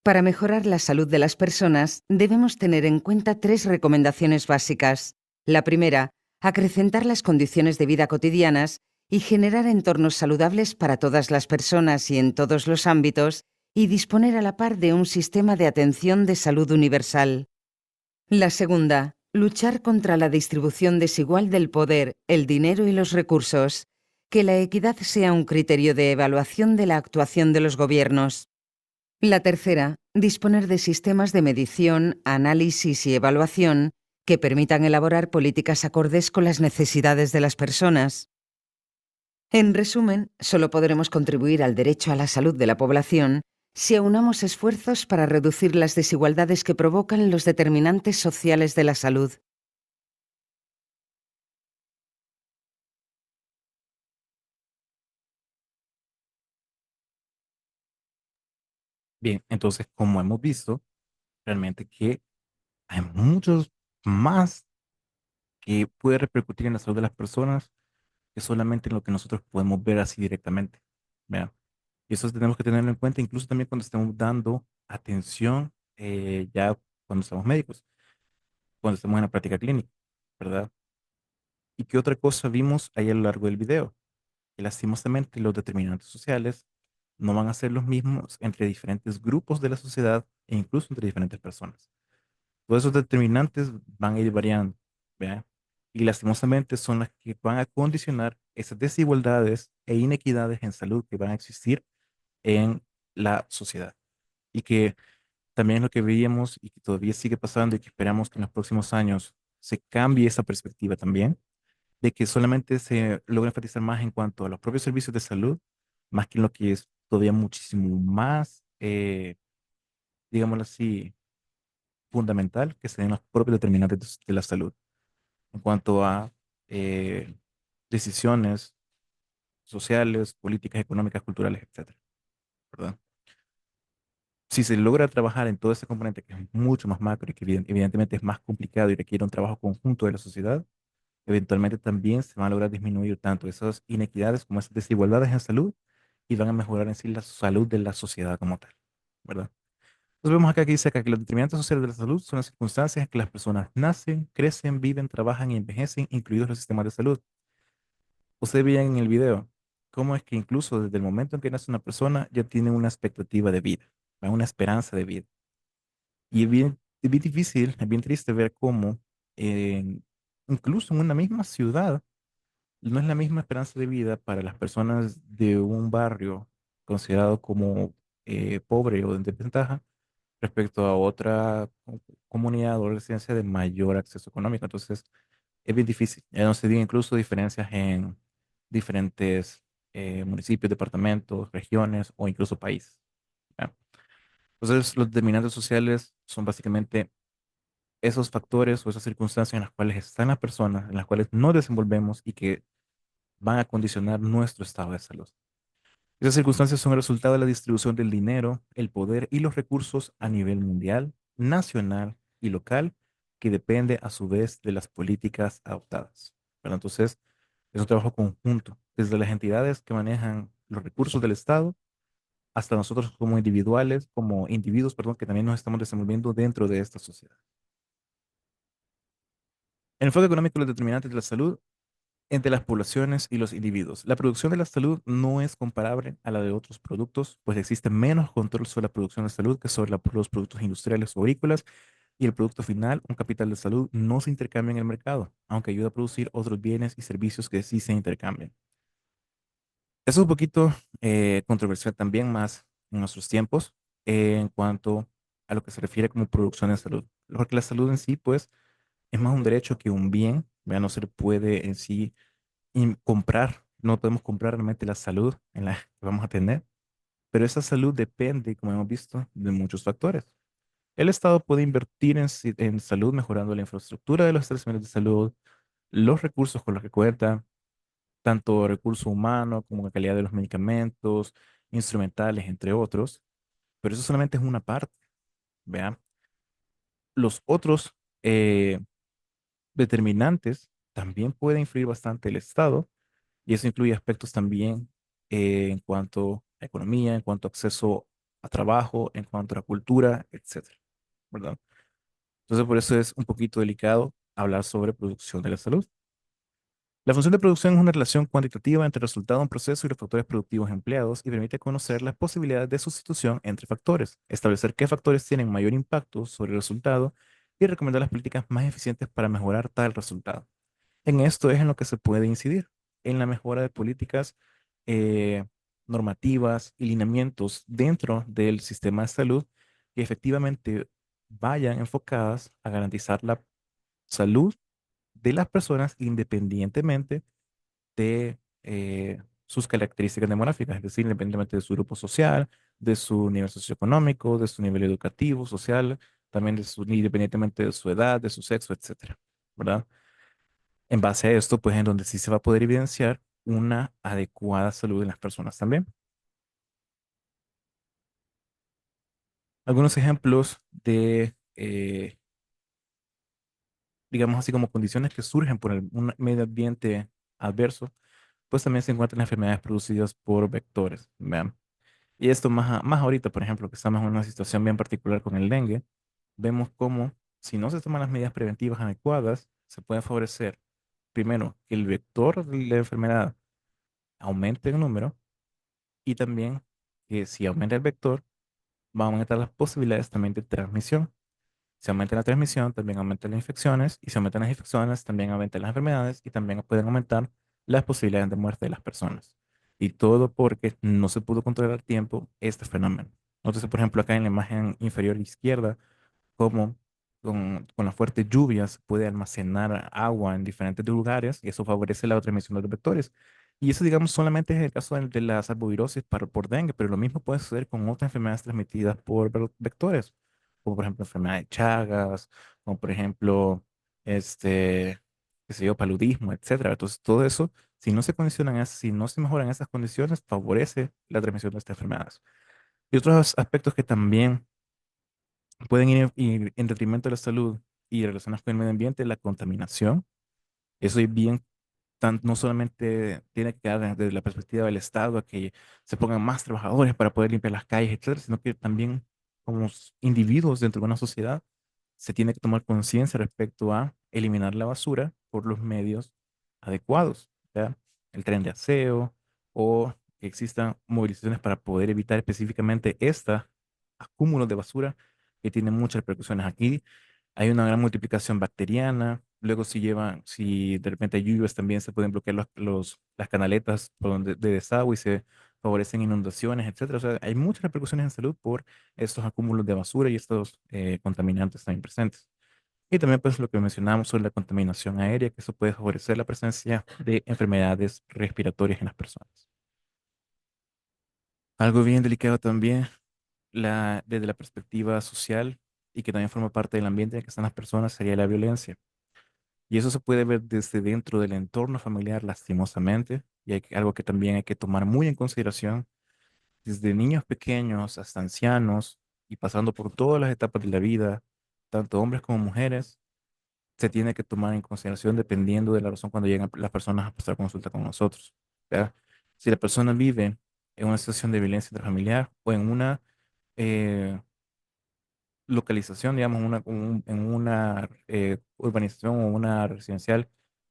Para mejorar la salud de las personas, debemos tener en cuenta 3 recomendaciones básicas. La primera, acrecentar las condiciones de vida cotidianas y generar entornos saludables para todas las personas y en todos los ámbitos, y disponer a la par de un sistema de atención de salud universal. La segunda, luchar contra la distribución desigual del poder, el dinero y los recursos. Que la equidad sea un criterio de evaluación de la actuación de los gobiernos. La tercera, disponer de sistemas de medición, análisis y evaluación que permitan elaborar políticas acordes con las necesidades de las personas. En resumen, solo podremos contribuir al derecho a la salud de la población si aunamos esfuerzos para reducir las desigualdades que provocan los determinantes sociales de la salud. Bien, entonces, como hemos visto, realmente que hay muchos más que puede repercutir en la salud de las personas que solamente en lo que nosotros podemos ver así directamente. ¿Verdad? Y eso tenemos que tenerlo en cuenta incluso también cuando estemos dando atención, ya cuando somos médicos, cuando estamos en la práctica clínica, ¿verdad? ¿Y qué otra cosa vimos ahí a lo largo del video? Que lastimosamente los determinantes sociales no van a ser los mismos entre diferentes grupos de la sociedad e incluso entre diferentes personas. Todos esos determinantes van a ir variando, ¿verdad? Y lastimosamente son las que van a condicionar esas desigualdades e inequidades en salud que van a existir en la sociedad. Y que también es lo que veíamos y que todavía sigue pasando y que esperamos que en los próximos años se cambie esa perspectiva también, de que solamente se logra enfatizar más en cuanto a los propios servicios de salud, más que en lo que es todavía muchísimo más, digámoslo así, fundamental, que sean los propios determinantes de la salud, en cuanto a eh, decisiones sociales, políticas, económicas, culturales, etcétera, ¿verdad? Si se logra trabajar en todo ese componente que es mucho más macro y que evidentemente es más complicado y requiere un trabajo conjunto de la sociedad, eventualmente también se van a lograr disminuir tanto esas inequidades como esas desigualdades en salud y van a mejorar en sí la salud de la sociedad como tal, ¿verdad? Entonces vemos acá que dice acá que los determinantes sociales de la salud son las circunstancias en que las personas nacen, crecen, viven, trabajan y envejecen, incluidos los sistemas de salud. Ustedes veían en el video cómo es que incluso desde el momento en que nace una persona ya tiene una expectativa de vida, ¿va? Una esperanza de vida. Y es bien difícil, es bien triste ver cómo incluso en una misma ciudad no es la misma esperanza de vida para las personas de un barrio considerado como pobre o en desventaja respecto a otra comunidad o residencia de mayor acceso económico. Entonces, es bien difícil. Ya no se diga incluso diferencias en diferentes municipios, departamentos, regiones o incluso países. ¿Ya? Entonces, los determinantes sociales son básicamente esos factores o esas circunstancias en las cuales están las personas, en las cuales nos desenvolvemos y que van a condicionar nuestro estado de salud. Esas circunstancias son el resultado de la distribución del dinero, el poder y los recursos a nivel mundial, nacional y local, que depende a su vez de las políticas adoptadas. ¿Verdad? Entonces, es un trabajo conjunto, desde las entidades que manejan los recursos del Estado hasta nosotros como individuales, como individuos, perdón, que también nos estamos desenvolviendo dentro de esta sociedad. El enfoque económico de los determinantes de la salud entre las poblaciones y los individuos. La producción de la salud no es comparable a la de otros productos, pues existe menos control sobre la producción de salud que sobre los productos industriales o agrícolas, y el producto final, un capital de salud, no se intercambia en el mercado, aunque ayuda a producir otros bienes y servicios que sí se intercambian. Eso es un poquito controversial también más en nuestros tiempos en cuanto a lo que se refiere como producción de salud. Porque la salud en sí, pues, es más un derecho que un bien, ¿verdad? No se le puede en sí comprar, no podemos comprar realmente la salud en la que vamos a tener, pero esa salud depende, como hemos visto, de muchos factores. El Estado puede invertir en salud mejorando la infraestructura de los establecimientos de salud, los recursos con los que cuenta, tanto recurso humano como la calidad de los medicamentos, instrumentales, entre otros, pero eso solamente es una parte, ¿vea? Los otros determinantes también pueden influir bastante el Estado y eso incluye aspectos también en cuanto a economía, en cuanto a acceso a trabajo, en cuanto a la cultura, etcétera, ¿verdad? Entonces, por eso es un poquito delicado hablar sobre producción de la salud. La función de producción es una relación cuantitativa entre el resultado de un proceso y los factores productivos empleados y permite conocer las posibilidades de sustitución entre factores, establecer qué factores tienen mayor impacto sobre el resultado y recomendar las políticas más eficientes para mejorar tal resultado. En esto es en lo que se puede incidir, en la mejora de políticas eh, normativas y lineamientos dentro del sistema de salud que efectivamente vayan enfocadas a garantizar la salud de las personas independientemente de sus características demográficas, es decir, independientemente de su grupo social, de su nivel socioeconómico, de su nivel educativo, social, también independientemente de su edad, de su sexo, etcétera, ¿verdad? En base a esto, pues en donde sí se va a poder evidenciar una adecuada salud en las personas también. Algunos ejemplos de, digamos así, como condiciones que surgen por un medio ambiente adverso, pues también se encuentran enfermedades producidas por vectores, ¿vean? Y esto más ahorita, por ejemplo, que estamos en una situación bien particular con el dengue, vemos cómo si no se toman las medidas preventivas adecuadas, se puede favorecer, primero, que el vector de la enfermedad aumente en número y también que si aumenta el vector, va a aumentar las posibilidades también de transmisión. Si aumenta la transmisión, también aumentan las infecciones, y si aumentan las infecciones, también aumentan las enfermedades y también pueden aumentar las posibilidades de muerte de las personas. Y todo porque no se pudo controlar a tiempo este fenómeno. Entonces, por ejemplo, acá en la imagen inferior izquierda, cómo con las fuertes lluvias puede almacenar agua en diferentes lugares y eso favorece la transmisión de los vectores. Y eso, digamos, solamente es el caso de las arbovirosis por dengue, pero lo mismo puede suceder con otras enfermedades transmitidas por vectores, como por ejemplo enfermedad de Chagas, como por ejemplo, este, qué sé yo, paludismo, etcétera. Entonces, todo eso, si no se condicionan, si no se mejoran esas condiciones, favorece la transmisión de estas enfermedades. Y otros aspectos que también pueden ir en detrimento de la salud y relacionadas con el medio ambiente, la contaminación. Eso es bien, no solamente tiene que quedar desde la perspectiva del Estado, a que se pongan más trabajadores para poder limpiar las calles, etcétera, sino que también como individuos dentro de una sociedad se tiene que tomar conciencia respecto a eliminar la basura por los medios adecuados, ¿ya? El tren de aseo o que existan movilizaciones para poder evitar específicamente esta acúmulo de basura que tiene muchas repercusiones. Aquí hay una gran multiplicación bacteriana. Luego, si de repente hay lluvias, también se pueden bloquear las canaletas de desagüe y se favorecen inundaciones, etcétera. O sea, hay muchas repercusiones en salud por estos acúmulos de basura y estos contaminantes también presentes. Y también, pues, lo que mencionamos sobre la contaminación aérea, que eso puede favorecer la presencia de enfermedades respiratorias en las personas. Algo bien delicado también, desde la perspectiva social y que también forma parte del ambiente en el que están las personas, sería la violencia. Y eso se puede ver desde dentro del entorno familiar, lastimosamente, y algo que también hay que tomar muy en consideración, desde niños pequeños hasta ancianos y pasando por todas las etapas de la vida, tanto hombres como mujeres, se tiene que tomar en consideración dependiendo de la razón cuando llegan las personas a pasar consulta con nosotros. ¿Ya? Si la persona vive en una situación de violencia intrafamiliar o en una eh, localización, digamos, en una urbanización o una residencial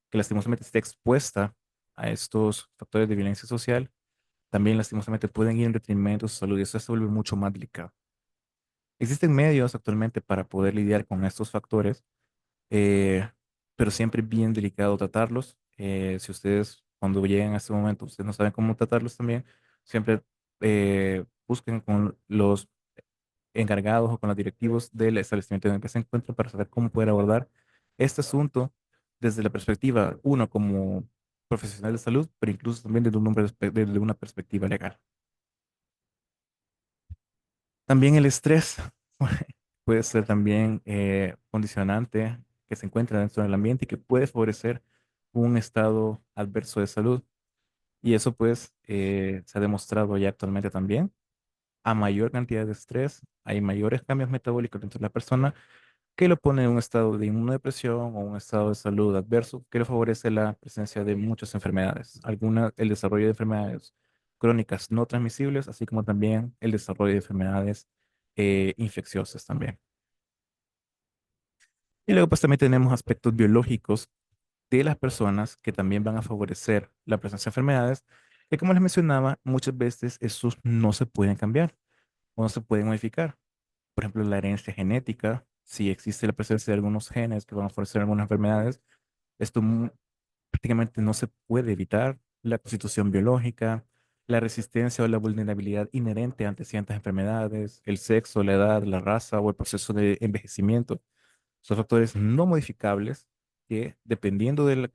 que lastimosamente esté expuesta a estos factores de violencia social, también lastimosamente pueden ir en detrimento de su salud y eso se vuelve mucho más delicado. Existen medios actualmente para poder lidiar con estos factores, eh, pero siempre es bien delicado tratarlos. Si ustedes cuando lleguen a este momento, ustedes no saben cómo tratarlos también, siempre busquen con los encargados o con los directivos del establecimiento en el que se encuentran para saber cómo poder abordar este asunto desde la perspectiva, uno como profesional de salud, pero incluso también desde una perspectiva legal. También el estrés puede ser también condicionante que se encuentra dentro del ambiente y que puede favorecer un estado adverso de salud. Y eso pues se ha demostrado ya actualmente también. A mayor cantidad de estrés, hay mayores cambios metabólicos dentro de la persona que lo pone en un estado de inmunodepresión o un estado de salud adverso que le favorece la presencia de muchas enfermedades, el desarrollo de enfermedades crónicas no transmisibles, así como también el desarrollo de enfermedades infecciosas también. Y luego pues también tenemos aspectos biológicos de las personas que también van a favorecer la presencia de enfermedades, que como les mencionaba, muchas veces esos no se pueden cambiar o no se pueden modificar. Por ejemplo, la herencia genética, si existe la presencia de algunos genes que van a favorecer algunas enfermedades, esto prácticamente no se puede evitar. La constitución biológica, la resistencia o la vulnerabilidad inherente ante ciertas enfermedades, el sexo, la edad, la raza o el proceso de envejecimiento, son factores no modificables que, dependiendo el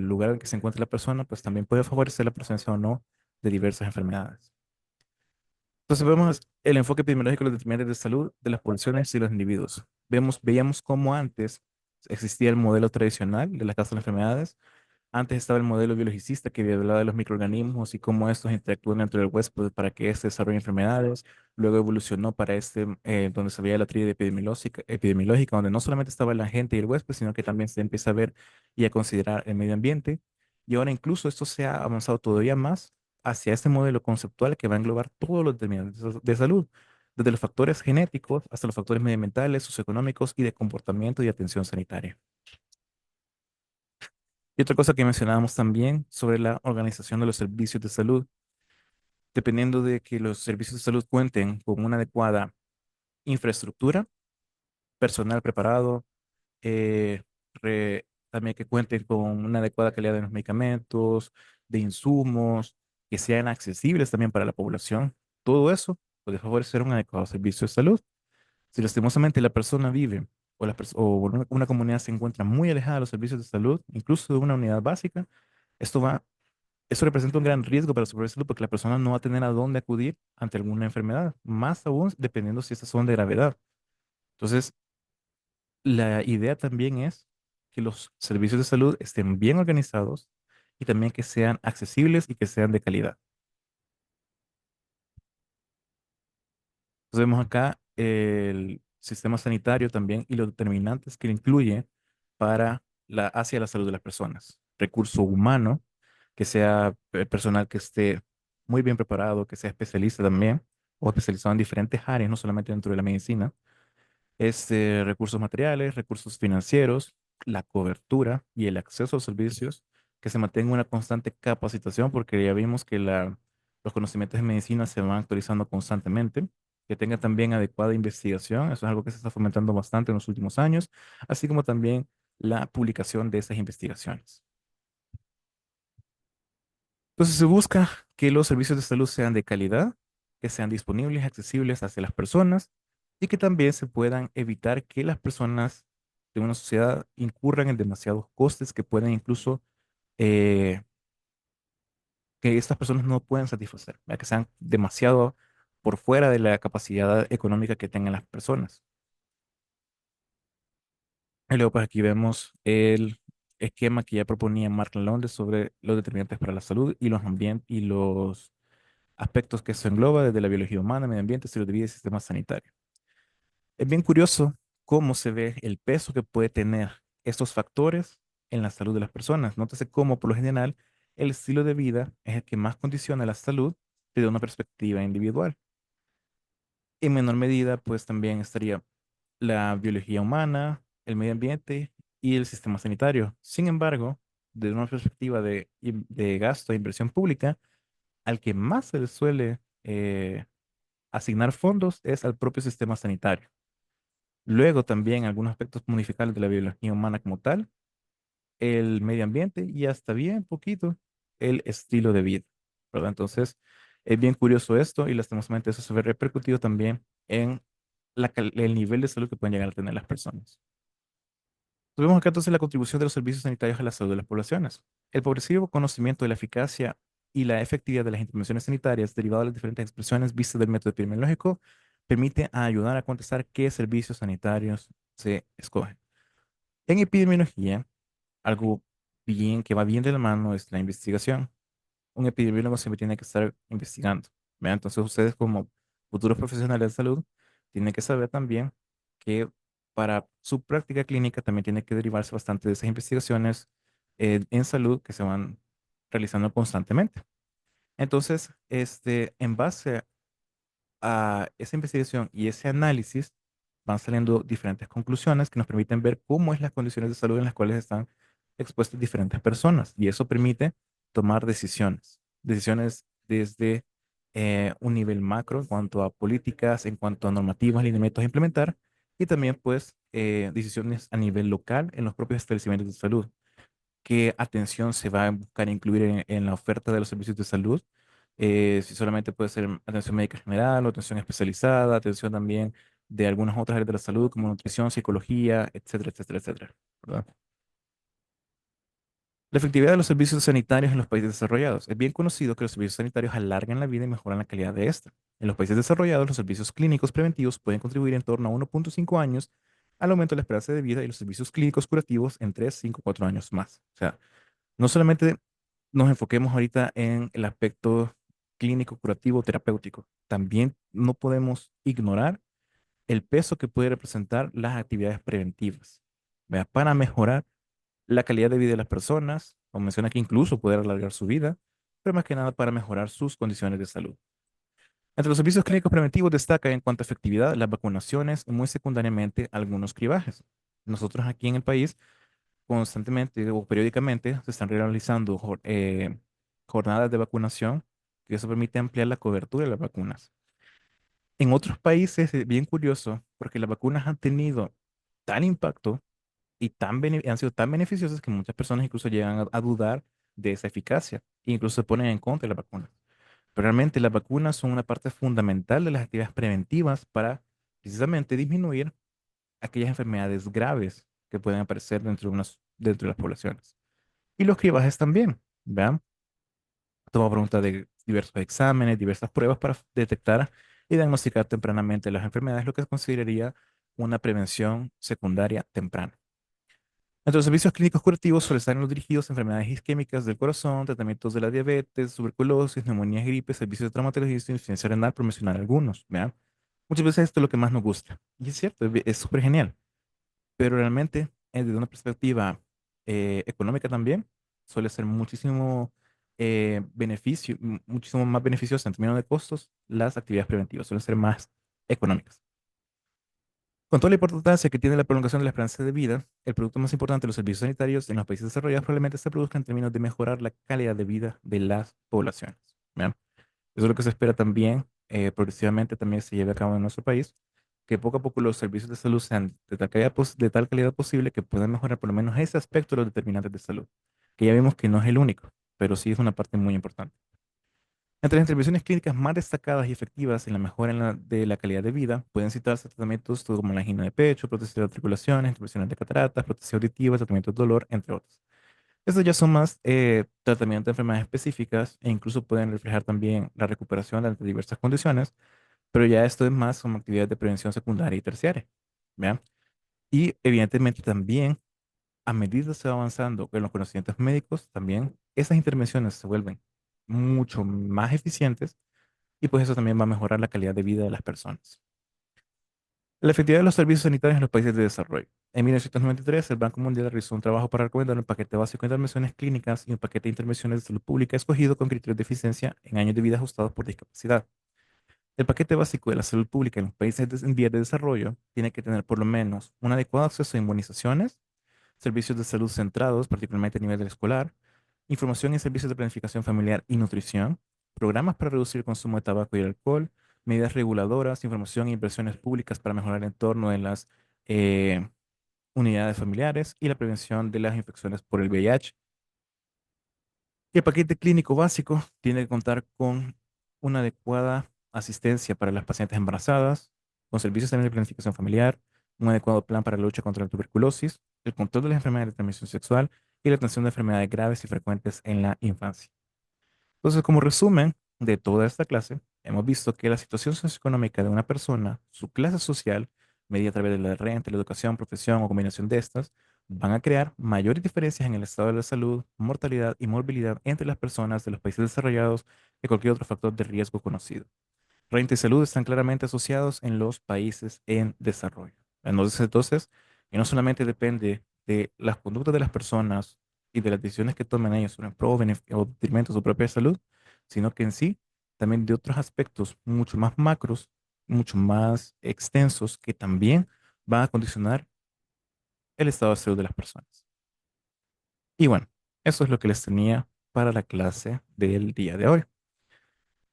lugar en que se encuentre la persona, pues también puede favorecer la presencia o no de diversas enfermedades. Entonces vemos el enfoque epidemiológico de los determinantes de salud de las poblaciones y los individuos. Veíamos cómo antes existía el modelo tradicional de las casas de las enfermedades. Antes estaba el modelo biologicista que hablaba de los microorganismos y cómo estos interactúan dentro del huésped para que éste desarrolle enfermedades. Luego evolucionó para donde se veía la tríada epidemiológica, donde no solamente estaba la gente y el huésped, sino que también se empieza a ver y a considerar el medio ambiente. Y ahora incluso esto se ha avanzado todavía más hacia este modelo conceptual que va a englobar todos los determinantes de salud, desde los factores genéticos hasta los factores medioambientales, socioeconómicos y de comportamiento y atención sanitaria. Y otra cosa que mencionábamos también sobre la organización de los servicios de salud, dependiendo de que los servicios de salud cuenten con una adecuada infraestructura, personal preparado, eh, también que cuenten con una adecuada calidad de los medicamentos, de insumos, que sean accesibles también para la población. Todo eso puede favorecer un adecuado servicio de salud. Si lastimosamente la persona vive o una comunidad se encuentra muy alejada de los servicios de salud, incluso de una unidad básica, esto va eso representa un gran riesgo para su propia salud porque la persona no va a tener a dónde acudir ante alguna enfermedad, más aún dependiendo si estas son de gravedad. Entonces, la idea también es que los servicios de salud estén bien organizados y también que sean accesibles y que sean de calidad. Entonces, vemos acá el sistema sanitario también y los determinantes que incluye hacia la salud de las personas. Recurso humano, que sea personal que esté muy bien preparado, que sea especialista también, o especializado en diferentes áreas, no solamente dentro de la medicina. Recursos materiales, recursos financieros, la cobertura y el acceso a los servicios, que se mantenga una constante capacitación, porque ya vimos que los conocimientos de medicina se van actualizando constantemente, que tenga también adecuada investigación, eso es algo que se está fomentando bastante en los últimos años, así como también la publicación de esas investigaciones. Entonces se busca que los servicios de salud sean de calidad, que sean disponibles y accesibles hacia las personas y que también se puedan evitar que las personas de una sociedad incurran en demasiados costes que pueden incluso eh, que estas personas no puedan satisfacer, ya que sean demasiado por fuera de la capacidad económica que tengan las personas. Y luego pues aquí vemos el esquema que ya proponía Mark Lalonde sobre los determinantes para la salud y los aspectos que se engloba desde la biología humana, medio ambiente, estilo de vida y sistema sanitario. Es bien curioso cómo se ve el peso que puede tener estos factores en la salud de las personas. Nótese cómo, por lo general, el estilo de vida es el que más condiciona la salud desde una perspectiva individual. En menor medida, pues también estaría la biología humana, el medio ambiente y el sistema sanitario. Sin embargo, desde una perspectiva de gasto e inversión pública, al que más se le suele asignar fondos es al propio sistema sanitario. Luego también algunos aspectos modificables de la biología humana como tal, el medio ambiente y hasta bien poquito el estilo de vida, ¿verdad? Entonces, es bien curioso esto y lastimosamente eso se ve repercutido también en el nivel de salud que pueden llegar a tener las personas. Tuvimos acá entonces la contribución de los servicios sanitarios a la salud de las poblaciones. El progresivo conocimiento de la eficacia y la efectividad de las intervenciones sanitarias derivado de las diferentes expresiones vistas del método epidemiológico permite ayudar a contestar qué servicios sanitarios se escogen. En epidemiología, algo bien que va bien de la mano es la investigación. Un epidemiólogo siempre tiene que estar investigando. ¿Verdad? Entonces ustedes como futuros profesionales de salud tienen que saber también que para su práctica clínica también tiene que derivarse bastante de esas investigaciones en salud que se van realizando constantemente. Entonces, en base a esa investigación y ese análisis van saliendo diferentes conclusiones que nos permiten ver cómo es las condiciones de salud en las cuales están expuestas diferentes personas. Y eso permite tomar decisiones, decisiones desde un nivel macro en cuanto a políticas, en cuanto a normativas, lineamientos a implementar, y también pues decisiones a nivel local en los propios establecimientos de salud. ¿Qué atención se va a buscar incluir en la oferta de los servicios de salud? Si solamente puede ser atención médica general o atención especializada, atención también de algunas otras áreas de la salud como nutrición, psicología, etcétera, etcétera, etcétera, ¿verdad? La efectividad de los servicios sanitarios en los países desarrollados. Es bien conocido que los servicios sanitarios alargan la vida y mejoran la calidad de esta. En los países desarrollados, los servicios clínicos preventivos pueden contribuir en torno a 1,5 años al aumento de la esperanza de vida y los servicios clínicos curativos en 3, 5, 4 años más. O sea, no solamente nos enfoquemos ahorita en el aspecto clínico, curativo, terapéutico. También no podemos ignorar el peso que puede representar las actividades preventivas, ¿verdad? Para mejorar la calidad de vida de las personas, como menciona que incluso poder alargar su vida, pero más que nada para mejorar sus condiciones de salud. Entre los servicios clínicos preventivos destaca en cuanto a efectividad las vacunaciones y muy secundariamente algunos cribajes. Nosotros aquí en el país constantemente o periódicamente se están realizando jornadas de vacunación que eso permite ampliar la cobertura de las vacunas. En otros países es bien curioso porque las vacunas han tenido tal impacto y han sido tan beneficiosas que muchas personas incluso llegan a dudar de esa eficacia e incluso se ponen en contra de las vacunas. Pero realmente las vacunas son una parte fundamental de las actividades preventivas para precisamente disminuir aquellas enfermedades graves que pueden aparecer dentro de las poblaciones. Y los cribajes también, ¿vean? Toma preguntas de diversos exámenes, diversas pruebas para detectar y diagnosticar tempranamente las enfermedades, lo que se consideraría una prevención secundaria temprana. Entre los servicios clínicos curativos suelen estar los dirigidos a enfermedades isquémicas del corazón, tratamientos de la diabetes, tuberculosis, neumonía, gripe, servicios de traumatología y insuficiencia renal, por mencionar algunos, ¿vean? Muchas veces esto es lo que más nos gusta. Y es cierto, es súper genial. Pero realmente, desde una perspectiva económica también, suele ser muchísimo muchísimo más beneficioso en términos de costos, las actividades preventivas suelen ser más económicas. Con toda la importancia que tiene la prolongación de la esperanza de vida, el producto más importante de los servicios sanitarios en los países desarrollados probablemente se produzca en términos de mejorar la calidad de vida de las poblaciones. ¿Vean? Eso es lo que se espera también, progresivamente también se lleve a cabo en nuestro país, que poco a poco los servicios de salud sean de tal calidad posible que puedan mejorar por lo menos ese aspecto de los determinantes de salud, que ya vimos que no es el único, pero sí es una parte muy importante. Entre las intervenciones clínicas más destacadas y efectivas en la mejora de la calidad de vida, pueden citarse tratamientos como la angina de pecho, prótesis de articulaciones, intervenciones de cataratas, prótesis auditiva, tratamientos de dolor, entre otros. Estos ya son más tratamientos de enfermedades específicas e incluso pueden reflejar también la recuperación ante diversas condiciones, pero ya esto es más como actividades de prevención secundaria y terciaria. ¿Vean? Y evidentemente también, a medida que se va avanzando en los conocimientos médicos, también esas intervenciones se vuelven mucho más eficientes y pues eso también va a mejorar la calidad de vida de las personas. La efectividad de los servicios sanitarios en los países de desarrollo. En 1993, el Banco Mundial realizó un trabajo para recomendar un paquete básico de intervenciones clínicas y un paquete de intervenciones de salud pública escogido con criterios de eficiencia en años de vida ajustados por discapacidad. El paquete básico de la salud pública en los países en vías de desarrollo tiene que tener por lo menos un adecuado acceso a inmunizaciones, servicios de salud centrados, particularmente a nivel escolar, información y servicios de planificación familiar y nutrición, programas para reducir el consumo de tabaco y alcohol, medidas reguladoras, información e inversiones públicas para mejorar el entorno en las eh, unidades familiares y la prevención de las infecciones por el VIH. Y el paquete clínico básico tiene que contar con una adecuada asistencia para las pacientes embarazadas, con servicios también de planificación familiar, un adecuado plan para la lucha contra la tuberculosis, el control de las enfermedades de transmisión sexual y la atención de enfermedades graves y frecuentes en la infancia. Entonces, como resumen de toda esta clase, hemos visto que la situación socioeconómica de una persona, su clase social, medida a través de la renta, la educación, profesión o combinación de estas, van a crear mayores diferencias en el estado de la salud, mortalidad y morbilidad entre las personas de los países desarrollados que cualquier otro factor de riesgo conocido. Renta y salud están claramente asociados en los países en desarrollo. Entonces, y no solamente depende de las conductas de las personas y de las decisiones que tomen ellos sobre en pro o detrimento de su propia salud, sino que en sí también de otros aspectos mucho más macros, mucho más extensos, que también van a condicionar el estado de salud de las personas. Y bueno, eso es lo que les tenía para la clase del día de hoy.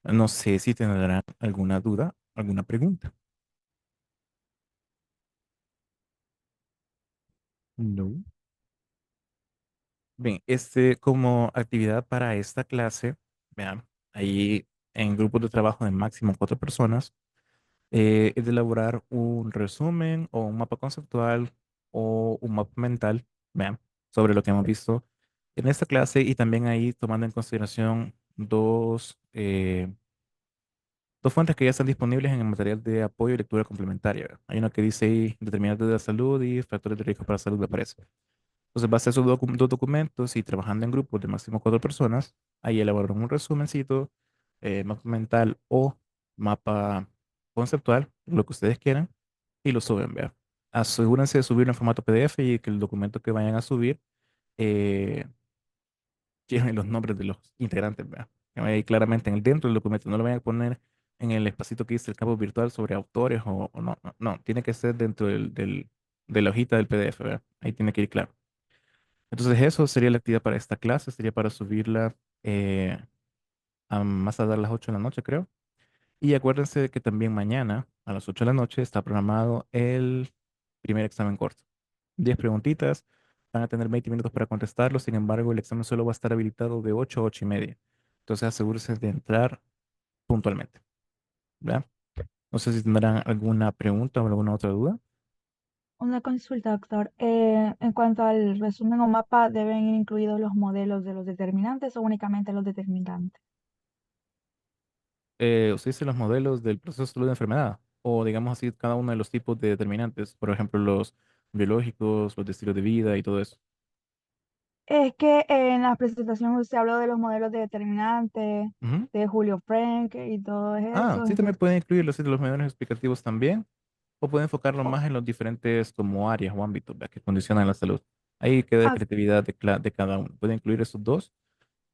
No sé si tendrán alguna duda, alguna pregunta. No. Bien, como actividad para esta clase, vean, ahí en grupos de trabajo de máximo 4 personas, es de elaborar un resumen o un mapa conceptual o un mapa mental, vean, sobre lo que hemos visto en esta clase y también ahí tomando en consideración dos fuentes que ya están disponibles en el material de apoyo y lectura complementaria. ¿Verdad? Hay una que dice ahí determinantes de la salud y factores de riesgo para la salud, me parece. Entonces, base a esos dos documentos y trabajando en grupos de máximo 4 personas, ahí elaboraron un resumencito, mapa mental o mapa conceptual, lo que ustedes quieran, y lo suben, ¿vea? Asegúrense de subirlo en formato PDF y que el documento que vayan a subir eh, lleven los nombres de los integrantes, ¿vea? Que vaya ahí claramente en el dentro del documento, no lo vayan a poner en el espacito que dice el campo virtual sobre autores o no, no, no, tiene que ser dentro de la hojita del PDF, ¿vea? Ahí tiene que ir claro. Entonces eso sería la actividad para esta clase, sería para subirla a más tardar a las 8 de la noche, creo. Y acuérdense de que también mañana a las 8 de la noche está programado el primer examen corto. 10 preguntitas, van a tener 20 minutos para contestarlo, sin embargo el examen solo va a estar habilitado de 8 a 8 y media. Entonces asegúrense de entrar puntualmente, ¿verdad? No sé si tendrán alguna pregunta o alguna otra duda. Una consulta, doctor. En cuanto al resumen o mapa, ¿deben ir incluidos los modelos de los determinantes o únicamente los determinantes? Usted dice los modelos del proceso de salud de enfermedad, o digamos así, cada uno de los tipos de determinantes, por ejemplo, los biológicos, los de estilo de vida y todo eso. Es que en la presentación usted habló de los modelos de determinantes, Ujú. de Julio Frank y todo Ah, eso. sí, también Entonces, pueden incluir los modelos explicativos también, o pueden enfocarlo más en los diferentes como áreas o ámbitos, ¿verdad? Que condicionan la salud. Ahí queda la ah, creatividad de cada uno. Pueden incluir esos dos,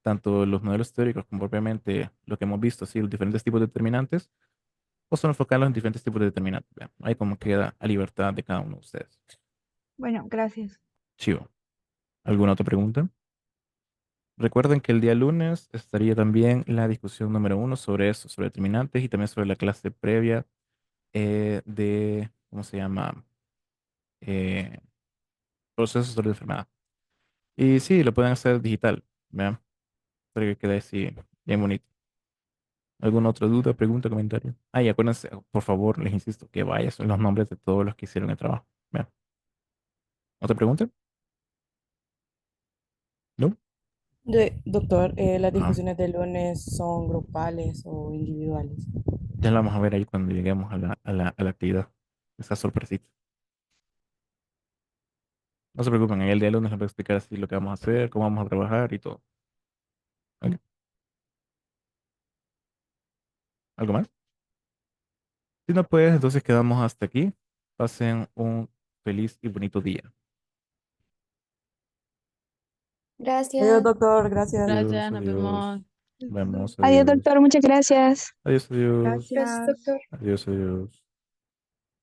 tanto los modelos teóricos como propiamente lo que hemos visto, así, los diferentes tipos de determinantes, o solo enfocarlos en diferentes tipos de determinantes, ¿verdad? Ahí como queda a libertad de cada uno de ustedes. bueno, gracias. Chivo. ¿Alguna otra pregunta? Recuerden que el día lunes estaría también la discusión número 1 sobre eso, sobre determinantes y también sobre la clase previa ¿cómo se llama? Eh, procesos de la enfermedad. Y sí, lo pueden hacer digital, ¿vean? Para que quede así bien bonito. ¿Alguna otra duda, pregunta, comentario? Ah, y acuérdense, por favor, les insisto, que vaya son los nombres de todos los que hicieron el trabajo. ¿Vean? ¿Otra pregunta? ¿No? Doctor, ¿las Ajá. discusiones de lunes son grupales o individuales? Ya lo vamos a ver ahí cuando lleguemos a la actividad. Esa sorpresita. No se preocupen, ahí el día lunes les voy a explicar así lo que vamos a hacer, cómo vamos a trabajar y todo. ¿Ok? ¿Algo más? Si no, pues entonces quedamos hasta aquí. Pasen un feliz y bonito día. Adiós, Gracias. doctor, gracias. Adiós, Gracias, nos adiós. vemos. Vemos, Adiós, adiós. doctor. Muchas gracias. Adiós, adiós. Gracias, Gracias. doctor. Adiós, adiós.